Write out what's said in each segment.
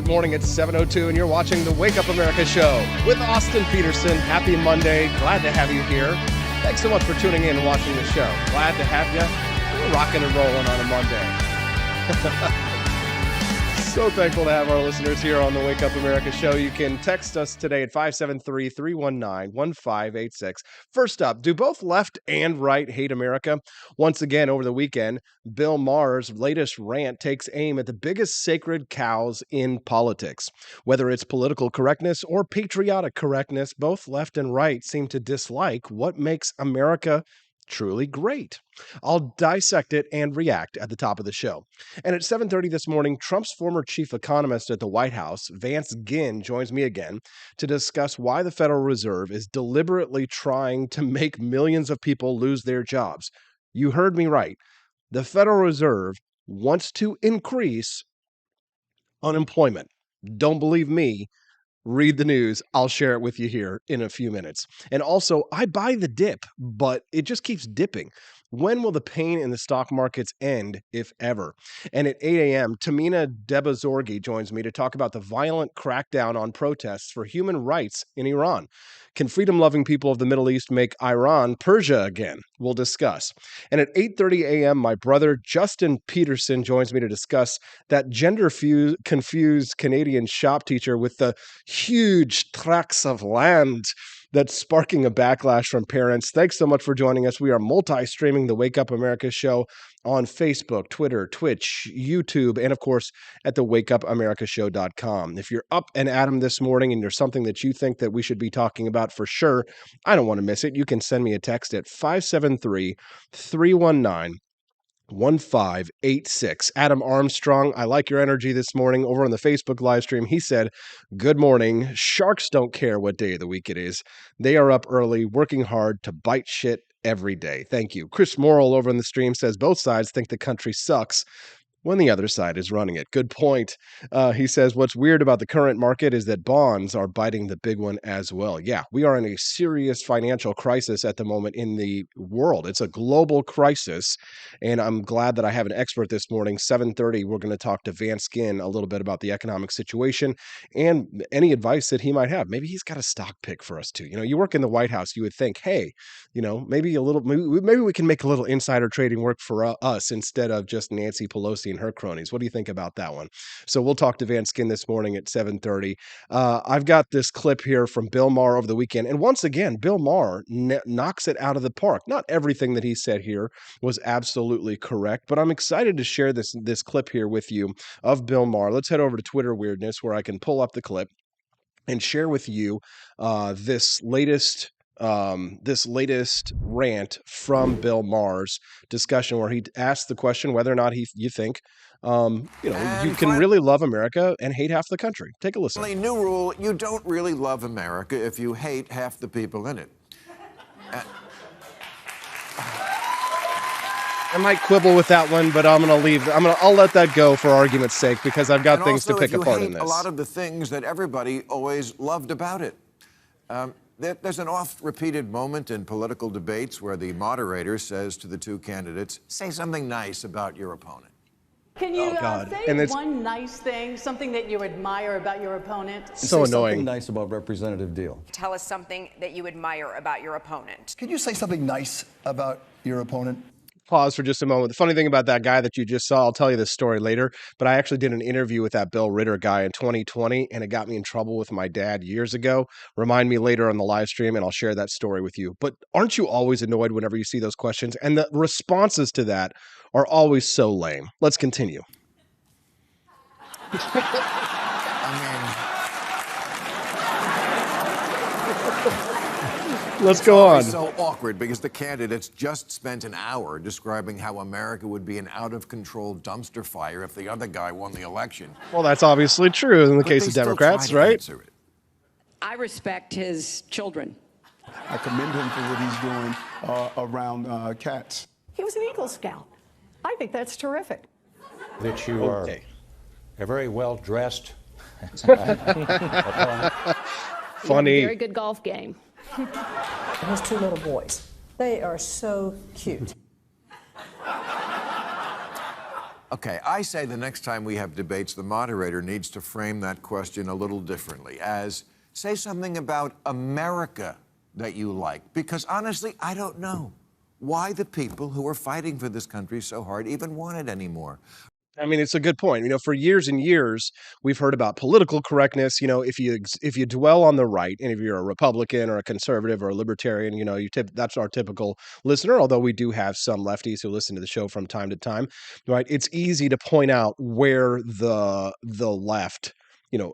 morning. It's 7:02, and you're watching the Wake Up America show with Austin Petersen. Happy Monday. Glad to have you here. Thanks so much for tuning in and watching the show. Glad to have you. We're rocking and rolling on a Monday. So thankful to have our listeners here on the Wake Up America show. You can text us today at 573-319-1586. First up, do both left and right hate America? Once again, over the weekend, Bill Maher's latest rant takes aim at the biggest sacred cows in politics. Whether it's political correctness or patriotic correctness, both left and right seem to dislike what makes America truly great. I'll dissect it and react at the top of the show. And at 7:30 this morning, Trump's former chief economist at the White House, Vance Ginn, joins me again to discuss why the Federal Reserve is deliberately trying to make millions of people lose their jobs. You heard me right. The Federal Reserve wants to increase unemployment. Don't believe me? Read the news. I'll share it with you here in a few minutes. And also, I buy the dip, but it just keeps dipping. When will the pain in the stock markets end, if ever? And at 8 a.m., Tahmineh Dehbozorgi joins me to talk about the violent crackdown on protests for human rights in Iran. Can freedom-loving people of the Middle East make Iran Persia again? We'll discuss. And at 8:30 a.m., my brother Justin Petersen joins me to discuss that gender-confused Canadian shop teacher with the huge tracts of land that's sparking a backlash from parents. Thanks so much for joining us. We are multi-streaming the Wake Up America show on Facebook, Twitter, Twitch, YouTube, and of course at the wakeupamericashow.com. If you're up and at 'em this morning and there's something that you think that we should be talking about for sure, I don't want to miss it. You can send me a text at 573-319-1586. Adam Armstrong, I like your energy this morning over on the Facebook live stream. He said, good morning. Sharks don't care what day of the week it is. They are up early, working hard to bite shit every day. Thank you. Chris Morrill over on the stream says both sides think the country sucks when the other side is running it. Good point. He says, what's weird about the current market is that bonds are biting the big one as well. Yeah, we are in a serious financial crisis at the moment in the world. It's a global crisis, and I'm glad that I have an expert this morning. 7:30, we're going to talk to Vance Ginn a little bit about the economic situation and any advice that he might have. Maybe he's got a stock pick for us too. You know, you work in the White House, you would think, hey, you know, maybe we can make a little insider trading work for us instead of just Nancy Pelosi and her cronies. What do you think about that one? So we'll talk to Vance Ginn this morning at 7:30. I've got this clip here from Bill Maher over the weekend. And once again, Bill Maher knocks it out of the park. Not everything that he said here was absolutely correct, but I'm excited to share this clip here with you of Bill Maher. Let's head over to Twitter Weirdness where I can pull up the clip and share with you this latest rant from Bill Maher's discussion where he asked the question whether or not you think you can really love America and hate half the country. Take a listen. New rule, you don't really love America if you hate half the people in it. I might quibble with that one, but I'll let that go for argument's sake because I've got things to pick apart in this. A lot of the things that everybody always loved about it. There's an oft-repeated moment in political debates where the moderator says to the two candidates, say something nice about your opponent. Can you say one nice thing, something that you admire about your opponent? So annoying. Something nice about Representative Deal. Tell us something that you admire about your opponent. Could you say something nice about your opponent? Pause for just a moment. The funny thing about that guy that you just saw, I'll tell you this story later, but I actually did an interview with that Bill Ritter guy in 2020, and it got me in trouble with my dad years ago. Remind me later on the live stream, and I'll share that story with you. But aren't you always annoyed whenever you see those questions? And the responses to that are always so lame. Let's continue. Let's go on. It's so awkward because the candidates just spent an hour describing how America would be an out-of-control dumpster fire if the other guy won the election. Well, that's obviously true in the case of Democrats, right? I respect his children. I commend him for what he's doing around cats. He was an Eagle Scout. I think that's terrific. That you are a very well-dressed. Funny. Very good golf game. His two little boys. They are so cute. Okay, I say the next time we have debates, the moderator needs to frame that question a little differently, as say something about America that you like, because honestly, I don't know why the people who are fighting for this country so hard even want it anymore. I mean, it's a good point. For years and years, we've heard about political correctness. If you dwell on the right, and if you're a Republican or a conservative or a libertarian, that's our typical listener. Although we do have some lefties who listen to the show from time to time, right? It's easy to point out where the left,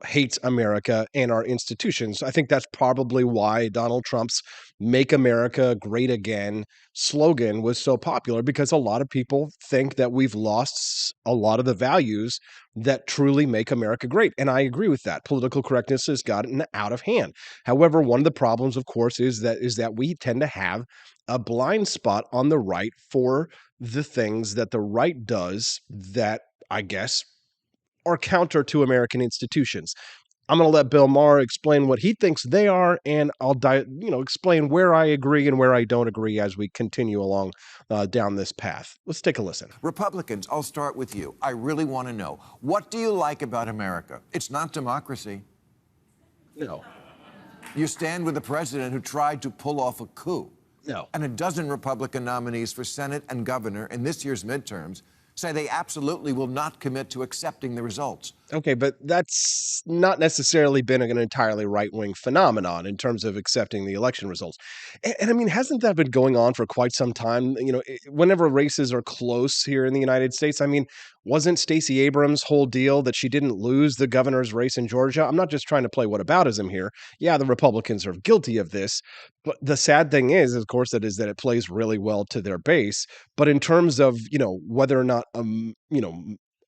hates America and our institutions. I think that's probably why Donald Trump's "Make America Great Again" slogan was so popular, because a lot of people think that we've lost a lot of the values that truly make America great. And I agree with that. Political correctness has gotten out of hand. However, one of the problems, of course, is that we tend to have a blind spot on the right for the things that the right does that, I guess, are counter to American institutions. I'm going to let Bill Maher explain what he thinks they are, and I'll explain where I agree and where I don't agree as we continue along down this path. Let's take a listen. Republicans, I'll start with you. I really want to know, what do you like about America? It's not democracy. No. You stand with the president who tried to pull off a coup. No. And a dozen Republican nominees for Senate and governor in this year's midterms say they absolutely will not commit to accepting the results. Okay, but that's not necessarily been an entirely right-wing phenomenon in terms of accepting the election results. And I mean, hasn't that been going on for quite some time? Whenever races are close here in the United States, I mean, wasn't Stacey Abrams' whole deal that she didn't lose the governor's race in Georgia? I'm not just trying to play whataboutism here. Yeah, the Republicans are guilty of this, but the sad thing is, of course, that it plays really well to their base. But in terms of, whether or not,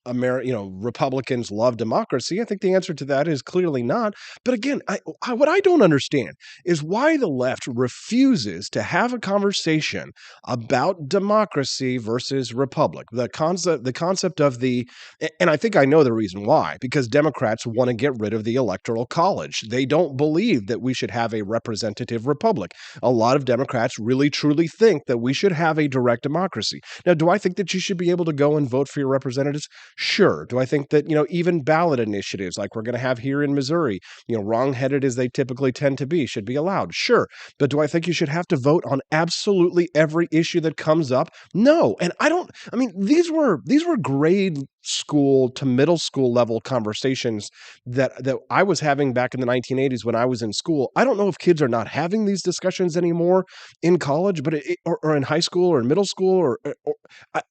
Republicans love democracy, I think the answer to that is clearly not. But again, what I don't understand is why the left refuses to have a conversation about democracy versus republic. The concept of and I think I know the reason why, because Democrats want to get rid of the Electoral College. They don't believe that we should have a representative republic. A lot of Democrats really truly think that we should have a direct democracy. Now, do I think that you should be able to go and vote for your representatives? Sure. Do I think that, even ballot initiatives like we're going to have here in Missouri, wrong-headed as they typically tend to be, should be allowed? Sure. But do I think you should have to vote on absolutely every issue that comes up? No. And I mean, these were grade school to middle school level conversations that I was having back in the 1980s when I was in school. I don't know if kids are not having these discussions anymore in college, but or in high school or in middle school,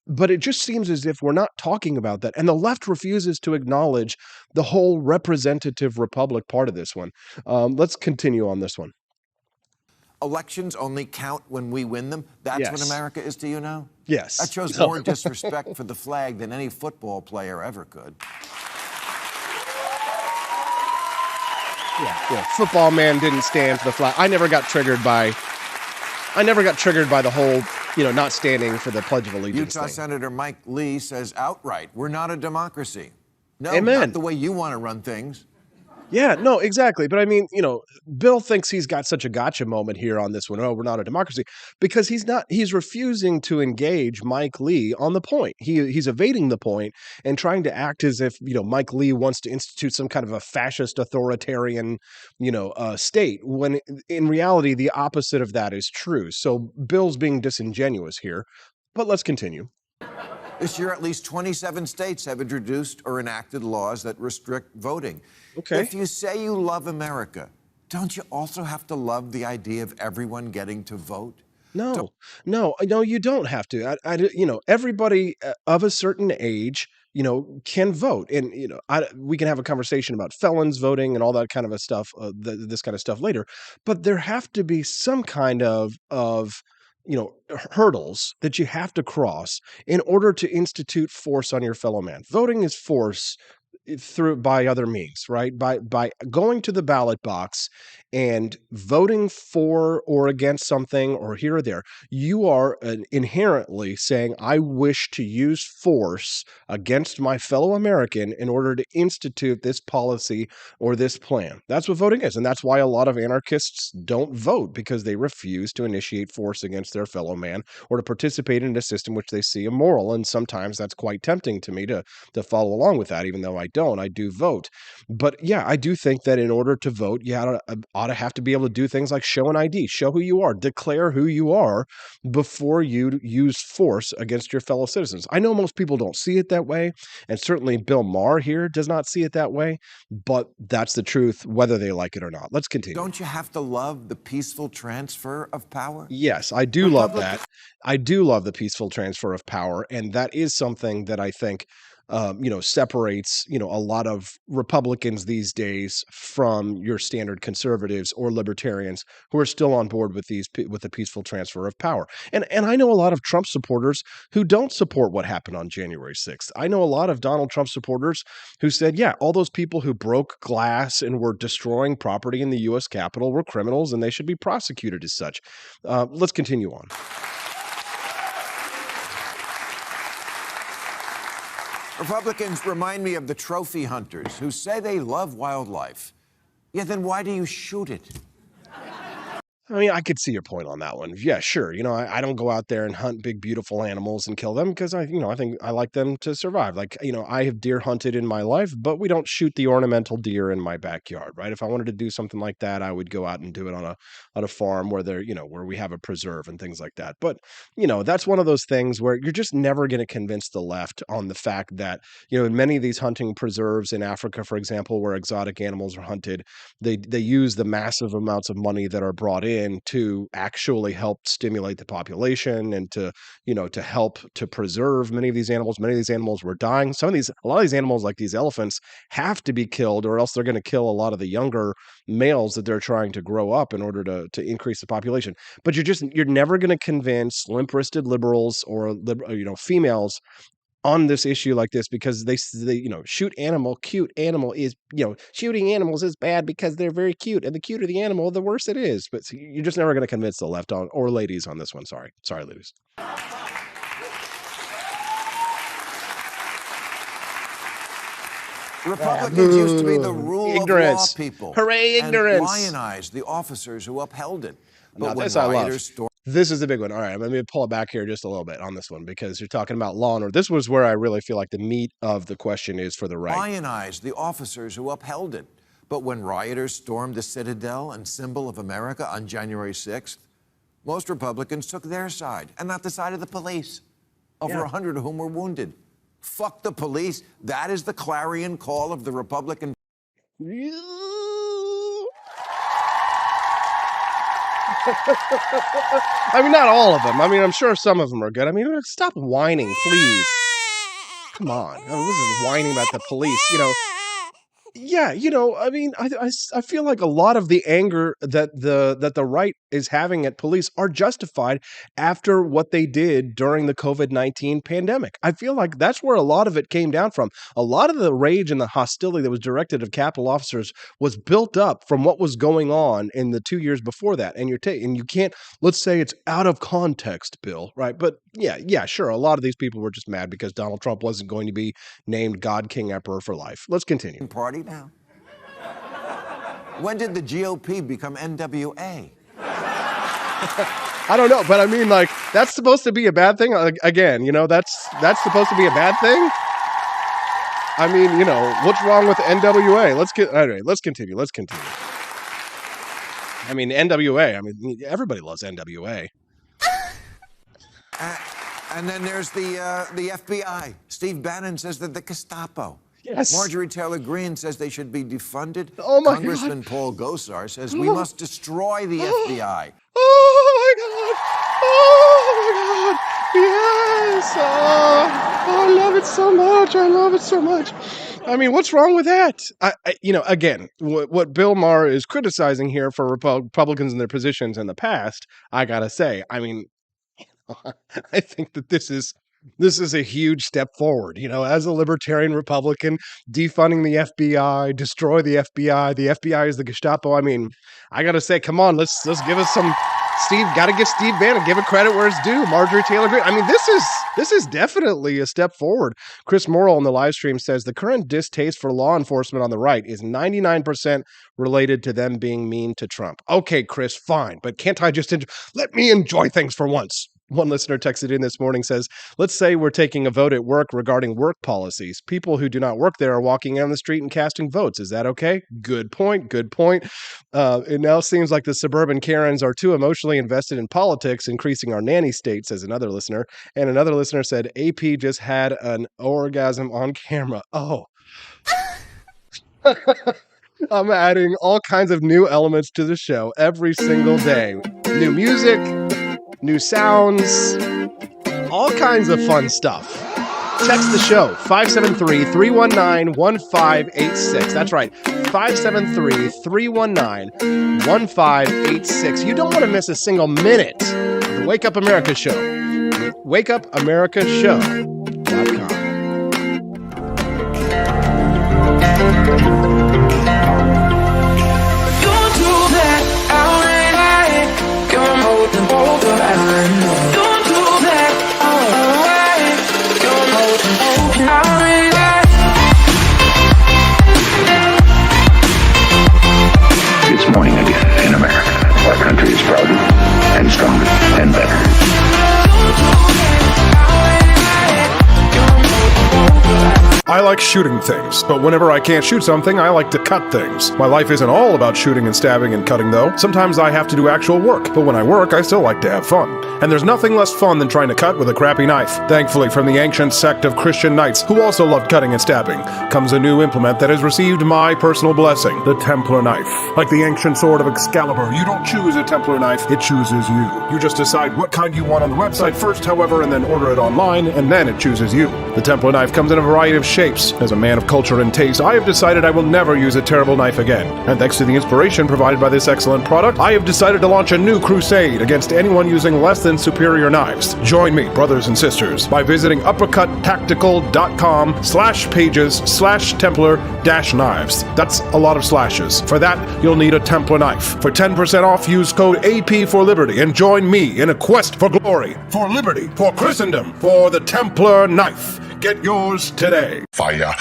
but it just seems as if we're not talking about that. And the left refuses to acknowledge the whole representative republic part of this one. Let's continue on this one. Elections only count when we win them. That's what America is to you now? Yes. That shows more disrespect for the flag than any football player ever could. Yeah. Football man didn't stand for the flag. I never got triggered by the whole, not standing for the Pledge of Allegiance Utah thing. Senator Mike Lee says outright, we're not a democracy. No, Amen. not the way you want to run things. Yeah, no, exactly. But I mean, Bill thinks he's got such a gotcha moment here on this one. Oh, we're not a democracy, because he's refusing to engage Mike Lee on the point. He's evading the point and trying to act as if, Mike Lee wants to institute some kind of a fascist authoritarian, state, when in reality, the opposite of that is true. So Bill's being disingenuous here, but let's continue. This year, at least 27 states have introduced or enacted laws that restrict voting. Okay. If you say you love America, don't you also have to love the idea of everyone getting to vote? No, you don't have to. Everybody of a certain age, can vote, and we can have a conversation about felons voting and all that kind of a stuff, this kind of stuff later. But there have to be some kind of hurdles that you have to cross in order to institute force on your fellow man. Voting is force through by other means, right? By going to the ballot box and voting for or against something or here or there, you are inherently saying, I wish to use force against my fellow American in order to institute this policy or this plan. That's what voting is. And that's why a lot of anarchists don't vote, because they refuse to initiate force against their fellow man or to participate in a system which they see immoral. And sometimes that's quite tempting to me to follow along with that, even though I do vote. But yeah, I do think that in order to vote, you ought to have to be able to do things like show an ID, show who you are, declare who you are before you use force against your fellow citizens. I know most people don't see it that way, and certainly Bill Maher here does not see it that way, but that's the truth, whether they like it or not. Let's continue. Don't you have to love the peaceful transfer of power? Yes, I do love that. I do love the peaceful transfer of power, and that is something that I think separates, a lot of Republicans these days from your standard conservatives or libertarians who are still on board with the peaceful transfer of power. And I know a lot of Trump supporters who don't support what happened on January 6th. I know a lot of Donald Trump supporters who said, yeah, all those people who broke glass and were destroying property in the U.S. Capitol were criminals and they should be prosecuted as such. Let's continue on. Republicans remind me of the trophy hunters who say they love wildlife. Yeah, then why do you shoot it? I mean, I could see your point on that one. Yeah, sure. I don't go out there and hunt big, beautiful animals and kill them because I think I like them to survive. Like, I have deer hunted in my life, but we don't shoot the ornamental deer in my backyard, right? If I wanted to do something like that, I would go out and do it on a farm where where we have a preserve and things like that. But, that's one of those things where you're just never going to convince the left on the fact that, in many of these hunting preserves in Africa, for example, where exotic animals are hunted, they use the massive amounts of money that are brought in to actually help stimulate the population and to help to preserve many of these animals. Many of these animals were dying. A lot of these animals, like these elephants, have to be killed, or else they're going to kill a lot of the younger males that they're trying to grow up in order to increase the population. But you're never going to convince limp-wristed liberals or females on this issue like this, because they cute animal is, shooting animals is bad because they're very cute, and the cuter the animal, the worse it is. But you're just never going to convince the left on, or ladies on this one. Sorry, ladies. Republicans used to be the rule of law people. Hooray, ignorance. And lionize the officers who upheld it. But Now, this I love. This is the big one. All right, let me pull it back here just a little bit on this one, because you're talking about law and order. This was where I really feel like the meat of the question is for the right. Lionize the officers who upheld it. But when rioters stormed the Citadel and symbol of America on January 6th, most Republicans took their side and not the side of the police. Over 100 of whom were wounded. Fuck the police. That is the clarion call of the Republican. I mean, not all of them. I mean, I'm sure some of them are good. I mean, stop whining, please. Come on. This is whining about the police, Yeah, I mean, I feel like a lot of the anger that the right is having at police are justified after what they did during the COVID-19 pandemic. I feel like that's where a lot of it came down from. A lot of the rage and the hostility that was directed at Capitol officers was built up from what was going on in the 2 years before that. And you can't, let's say it's out of context, Bill, right? But yeah, sure. A lot of these people were just mad because Donald Trump wasn't going to be named God, King, Emperor for life. Let's continue. Party now. When did the GOP become NWA? I don't know, but I mean, like, that's supposed to be a bad thing. Again, that's supposed to be a bad thing. I mean, what's wrong with NWA? Let's continue. I mean, NWA. I mean, everybody loves NWA. And then there's the FBI. Steve Bannon says that the Gestapo. Yes. Marjorie Taylor Greene says they should be defunded. Oh my Congressman God. Paul Gosar says we must destroy the FBI. Oh my God! Yes! I love it so much. I mean, what's wrong with that? Again, what Bill Maher is criticizing here for Republicans in their positions in the past, I gotta say, I mean, I think that this is This is a huge step forward. As a libertarian Republican, defunding the FBI, destroy the FBI. The FBI is the Gestapo. I mean, I got to say, come on, let's give us some. Steve, got to give Steve Bannon, give it credit where it's due. Marjorie Taylor Greene. I mean, this is definitely a step forward. Chris Morrill on the live stream says the current distaste for law enforcement on the right is 99% related to them being mean to Trump. Okay, Chris, fine, but can't I just let me enjoy things for once? One listener texted in this morning, says, let's say we're taking a vote at work regarding work policies. People who do not work there are walking down the street and casting votes. Is that okay? Good point. Good point. It now seems like the suburban Karens are too emotionally invested in politics, increasing our nanny state, says another listener. And another listener said, AP just had an orgasm on camera. Oh. I'm adding all kinds of new elements to the show every single day. New music, new sounds, all kinds of fun stuff. Text the show, 573-319-1586. That's right, 573-319-1586. You don't want to miss a single minute of the Wake Up America Show. WakeUpAmericaShow.com. It's morning again in America. Our country is prouder and stronger and better. I like shooting things, but whenever I can't shoot something, I like to cut things. My life isn't all about shooting and stabbing and cutting, though. Sometimes I have to do actual work, but when I work, I still like to have fun. And there's nothing less fun than trying to cut with a crappy knife. Thankfully, from the ancient sect of Christian knights, who also loved cutting and stabbing, comes a new implement that has received my personal blessing, the Templar knife. Like the ancient sword of Excalibur, you don't choose a Templar knife, it chooses you. You just decide what kind you want on the website first, however, and then order it online, and then it chooses you. The Templar knife comes in a variety of shapes. As a man of culture and taste, I have decided I will never use a terrible knife again. And thanks to the inspiration provided by this excellent product, I have decided to launch a new crusade against anyone using less than superior knives. Join me, brothers and sisters, by visiting uppercuttactical.com/pages/Templar-knives. That's a lot of slashes. For that, you'll need a Templar knife. For 10% off, use code AP for Liberty and join me in a quest for glory, for liberty, for Christendom, for the Templar knife. Get yours today. Fire.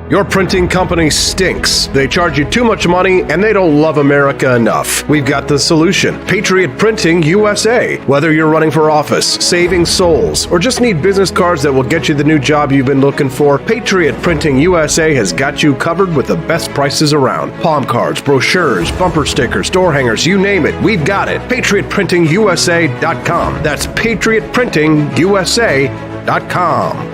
Your printing company stinks. They charge you too much money and they don't love America enough. We've got the solution. Patriot Printing USA. Whether you're running for office, saving souls, or just need business cards that will get you the new job you've been looking for, Patriot Printing USA has got you covered with the best prices around. Palm cards, brochures, bumper stickers, door hangers, you name it, we've got it. PatriotPrintingUSA.com. That's PatriotPrintingUSA.com.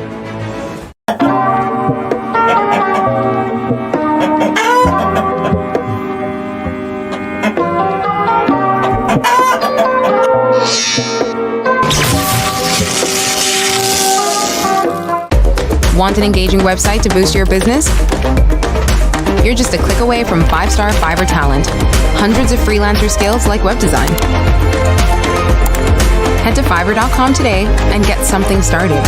Want an engaging website to boost your business? You're just a click away from 5-star Fiverr talent. Hundreds of freelancer skills like web design. Head to Fiverr.com today and get something started.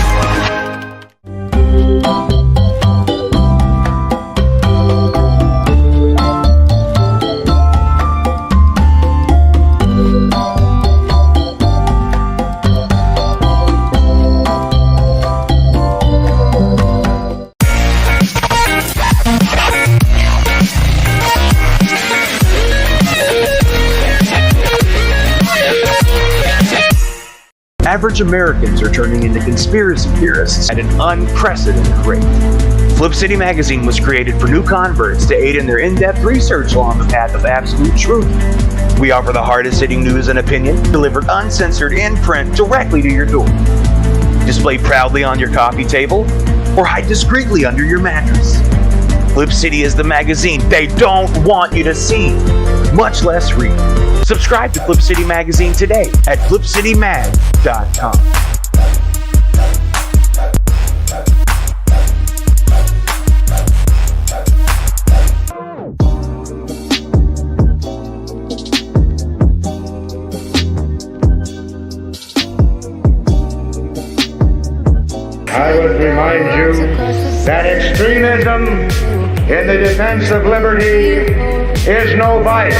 Average Americans are turning into conspiracy theorists at an unprecedented rate. Flip City Magazine was created for new converts to aid in their in-depth research along the path of absolute truth. We offer the hardest-hitting news and opinion delivered uncensored in print directly to your door. display proudly on your coffee table, or hide discreetly under your mattress. Flip City is the magazine they don't want you to see, much less read. Subscribe to Flip City Magazine today at flipcitymag.com. I would remind you that extremism in the defense of liberty is no vice.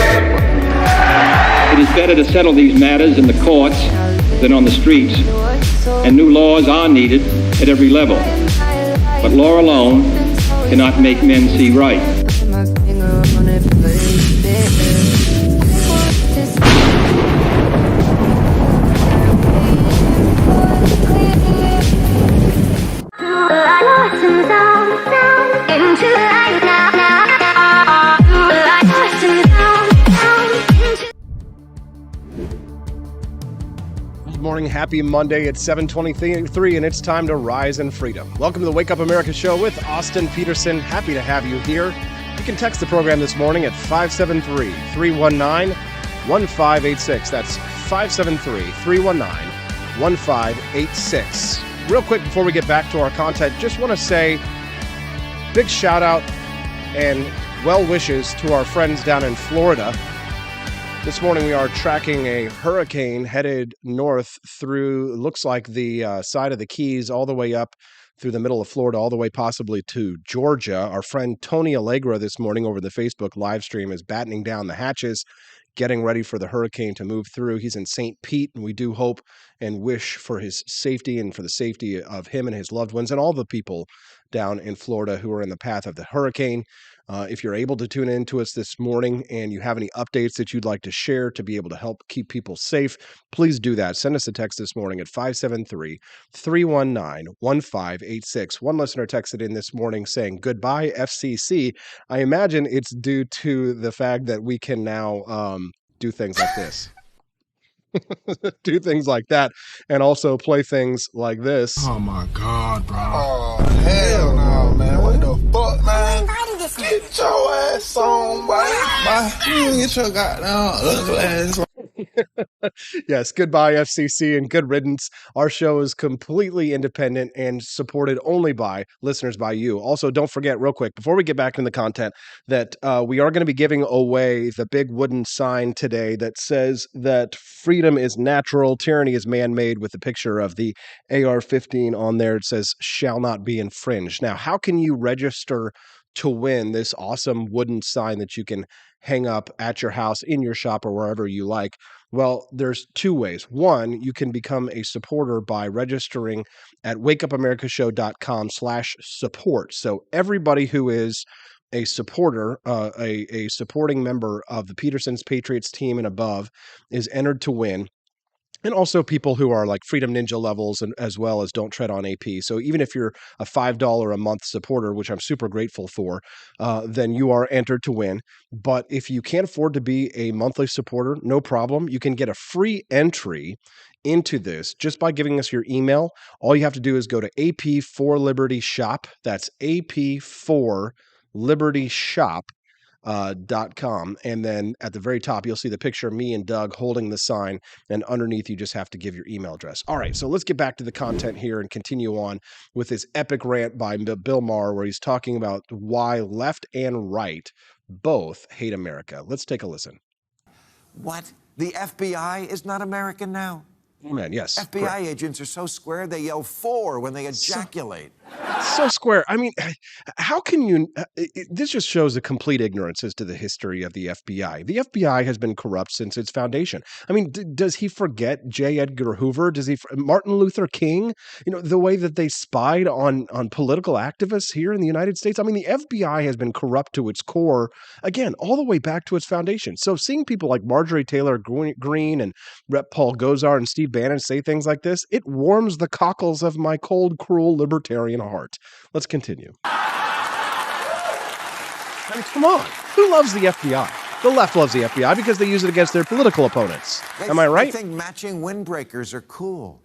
It is better to settle these matters in the courts than on the streets, and new laws are needed at every level. But law alone cannot make men see right. Good morning, happy Monday. It's 7:23 and it's time to rise in freedom. Welcome to the Wake Up America show with Austin Petersen. Happy to have you here. You can text the program this morning at 573-319-1586. That's 573-319-1586. Real quick before we get back to our content, just want to say big shout out and well wishes to our friends down in Florida. This morning we are tracking a hurricane headed north through, looks like the side of the Keys, all the way up through the middle of Florida, all the way possibly to Georgia. Our friend Tony Allegra this morning over the Facebook live stream is battening down the hatches, getting ready for the hurricane to move through. He's in St. Pete, and we do hope and wish for his safety and for the safety of him and his loved ones and all the people down in Florida who are in the path of the hurricane. If you're able to tune in to us this morning and you have any updates that you'd like to share to be able to help keep people safe, please do that. Send us a text this morning at 573-319-1586. One listener texted in this morning saying, "Goodbye, FCC." I imagine it's due to the fact that we can now do things like this. Do things like that and also play things like this. Oh my God, bro. Oh, hell no, man. What the fuck, man? Get your ass on, boy. Get your goddamn ugly ass on. Yes, goodbye, FCC, and good riddance. Our show is completely independent and supported only by listeners by you. Also, don't forget, real quick, before we get back into the content, that we are going to be giving away the big wooden sign today that says that freedom is natural, tyranny is man-made, with a picture of the AR-15 on there. It says, "shall not be infringed." Now, how can you register to win this awesome wooden sign that you can hang up at your house, in your shop, or wherever you like? Well, there's two ways. One, you can become a supporter by registering at wakeupamericashow.com/support. So everybody who is a supporter, a supporting member of the Peterson's Patriots team and above is entered to win. And also people who are like Freedom Ninja levels and as well as Don't Tread on AP. So even if you're a $5 a month supporter, which I'm super grateful for, then you are entered to win. But if you can't afford to be a monthly supporter, no problem. You can get a free entry into this just by giving us your email. All you have to do is go to AP4Liberty Shop. That's AP4Liberty Shop. .com, and then at the very top you'll see the picture of me and Doug holding the sign, and underneath you just have to give your email address. All right, so let's get back to the content here and continue on with this epic rant by Bill Maher where he's talking about why left and right both hate America. Let's take a listen. What? The FBI is not American now? Man, yes. FBI agents are so square they yell "for" when they ejaculate. So square. I mean, how can you? This just shows a complete ignorance as to the history of the FBI. The FBI has been corrupt since its foundation. I mean, does he forget J. Edgar Hoover? Does he? Martin Luther King? You know, the way that they spied on political activists here in the United States. I mean, the FBI has been corrupt to its core, again, all the way back to its foundation. So seeing people like Marjorie Taylor Greene and Rep. Paul Gosar and Steve Bannon say things like this, it warms the cockles of my cold, cruel libertarian heart. Let's continue. I mean, come on. Who loves the FBI? The left loves the FBI because they use it against their political opponents. Am I right? I think matching windbreakers are cool.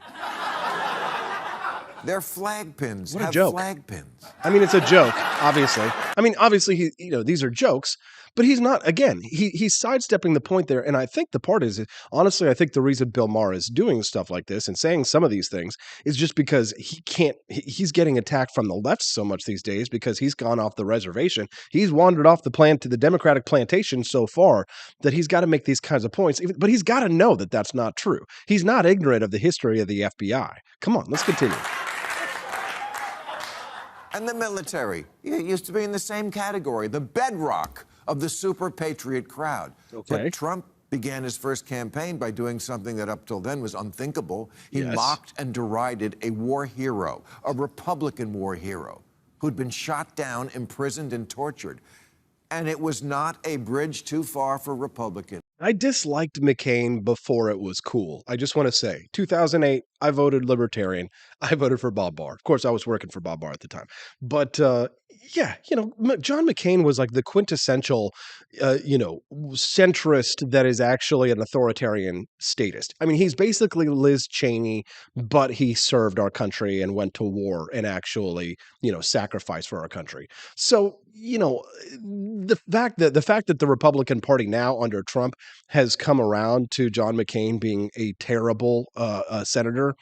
Their flag pins What a have joke. flag pins. I mean, it's a joke, obviously. I mean, obviously, these are jokes, but he's not, again, he's sidestepping the point there. And I think the part is, honestly, I think the reason Bill Maher is doing stuff like this and saying some of these things is just because he's getting attacked from the left so much these days because he's gone off the reservation. He's wandered off the plan to the Democratic plantation so far that he's got to make these kinds of points, but he's got to know that that's not true. He's not ignorant of the history of the FBI. Come on, let's continue. And the military, it used to be in the same category, the bedrock of the super patriot crowd. Okay. But Trump began his first campaign by doing something that up till then was unthinkable. He mocked and derided a war hero, a Republican war hero, who'd been shot down, imprisoned, and tortured. And it was not a bridge too far for Republicans. I disliked McCain before it was cool. I just want to say, 2008, I voted Libertarian. I voted for Bob Barr. Of course, I was working for Bob Barr at the time. But yeah, John McCain was like the quintessential, centrist that is actually an authoritarian statist. I mean, he's basically Liz Cheney, but he served our country and went to war and actually, sacrificed for our country. So, the fact that the Republican Party now under Trump has come around to John McCain being a terrible senator,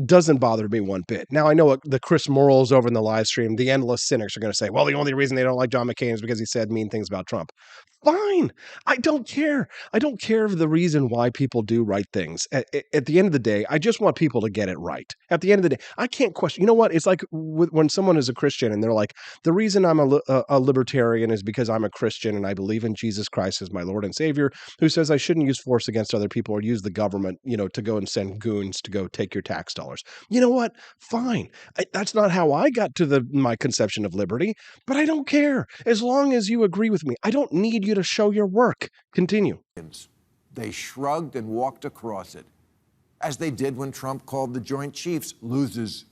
doesn't bother me one bit. Now, I know the Chris Morrells over in the live stream, the endless cynics are going to say, well, the only reason they don't like John McCain is because he said mean things about Trump. Fine. I don't care. I don't care the reason why people do right things. At the end of the day, I just want people to get it right. At the end of the day, I can't question. You know what? It's like when someone is a Christian and they're like, the reason I'm a libertarian is because I'm a Christian and I believe in Jesus Christ as my Lord and Savior, who says I shouldn't use force against other people or use the government, to go and send goons to go take your tax dollars. You know what? Fine. That's not how I got to my conception of liberty, but I don't care. As long as you agree with me, I don't need you to show your work. Continue. They shrugged and walked across it, as they did when Trump called the Joint Chiefs losers.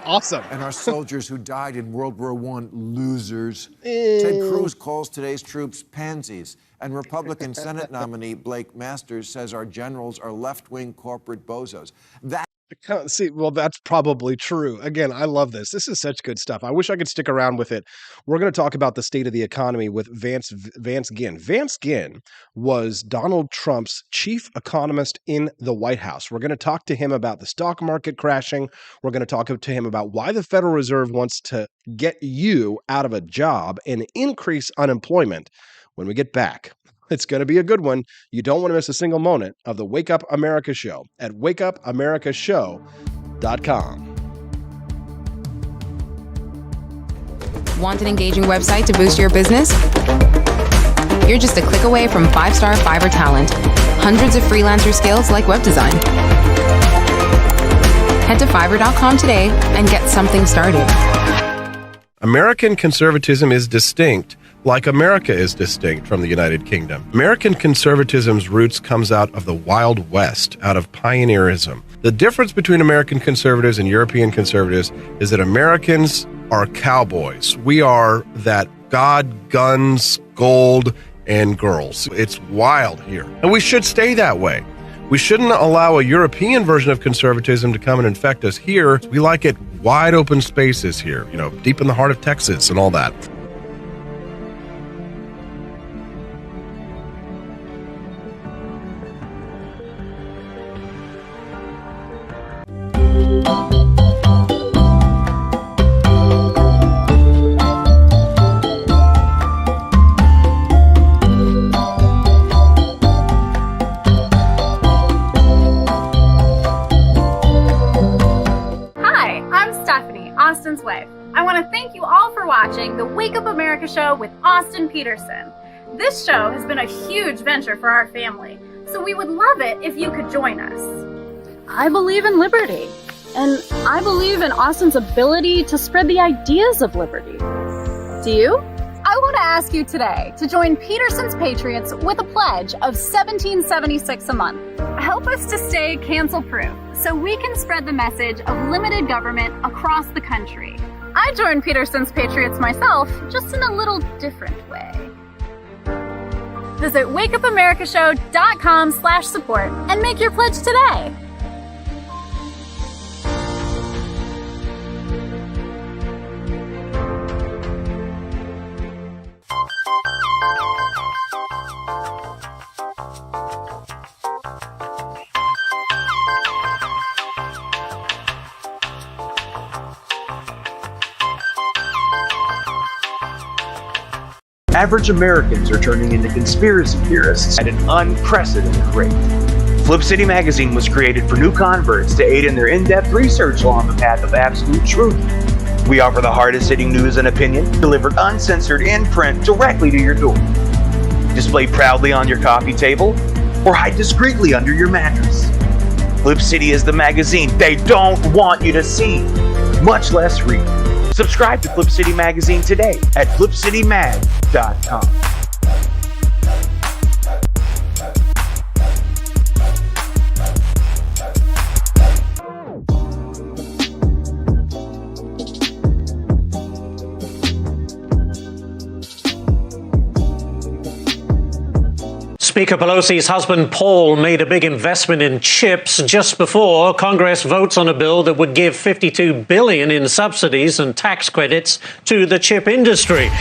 Awesome. And our soldiers who died in World War I, losers. Ted Cruz calls today's troops pansies. And Republican Senate nominee Blake Masters says our generals are left-wing corporate bozos. Well, that's probably true. Again, I love this. This is such good stuff. I wish I could stick around with it. We're going to talk about the state of the economy with Vance Ginn. Vance Ginn was Donald Trump's chief economist in the White House. We're going to talk to him about the stock market crashing. We're going to talk to him about why the Federal Reserve wants to get you out of a job and increase unemployment when we get back. It's going to be a good one. You don't want to miss a single moment of the Wake Up America show at wakeupAmericaShow.com. Want an engaging website to boost your business? You're just a click away from 5-star Fiverr talent. Hundreds of freelancer skills like web design. Head to Fiverr.com today and get something started. American conservatism is distinct, like America is distinct from the United Kingdom. American conservatism's roots comes out of the Wild West, out of pioneerism. The difference between American conservatives and European conservatives is that Americans are cowboys. We are that God, guns, gold, and girls. It's wild here. And we should stay that way. We shouldn't allow a European version of conservatism to come and infect us here. We like it wide open spaces here, deep in the heart of Texas and all that. The Wake Up America show with Austin Petersen. This show has been a huge venture for our family, so we would love it if you could join us. I believe in liberty, and I believe in Austin's ability to spread the ideas of liberty. Do you? I want to ask you today to join Petersen's Patriots with a pledge of $17.76 a month. Help us to stay cancel-proof so we can spread the message of limited government across the country. I joined Petersen's Patriots myself, just in a little different way. Visit wakeupAmericaShow.com/support and make your pledge today. average Americans are turning into conspiracy theorists at an unprecedented rate. Flip City Magazine was created for new converts to aid in their in-depth research along the path of absolute truth. We offer the hardest-hitting news and opinion delivered uncensored in print directly to your door. Display proudly on your coffee table or hide discreetly under your mattress. Flip City is the magazine they don't want you to see, much less read. Subscribe to Flip City Magazine today at flipcitymag.com. Speaker Pelosi's husband, Paul, made a big investment in chips just before Congress votes on a bill that would give $52 billion in subsidies and tax credits to the chip industry.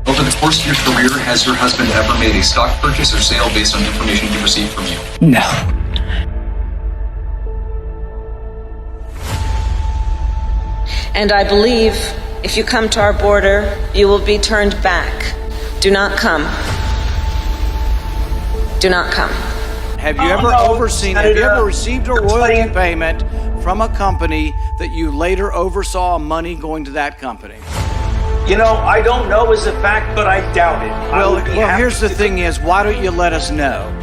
Over the course of your career, has your husband ever made a stock purchase or sale based on information he received from you? No. And I believe if you come to our border, you will be turned back. Do not come. Do not come. Have you ever received a royalty payment from a company that you later oversaw money going to that company? You know, I don't know as a fact, but I doubt it. Well, here's the thing is, why don't you let us know?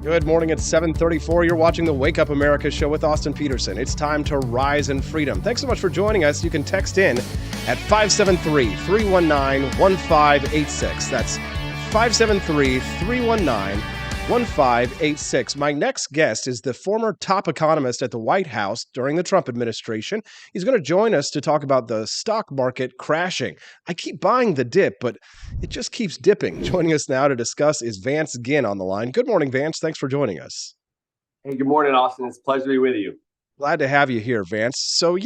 Good morning, it's 7:34. You're watching the Wake Up America show with Austin Petersen. It's time to rise in freedom. Thanks so much for joining us. You can text in at 573-319-1586. That's 573-319-1586. My next guest is the former top economist at the White House during the Trump administration. He's going to join us to talk about the stock market crashing. I keep buying the dip, but it just keeps dipping. Joining us now to discuss is Vance Ginn on the line. Good morning, Vance. Thanks for joining us. Hey, good morning, Austin. It's a pleasure to be with you. Glad to have you here, Vance. So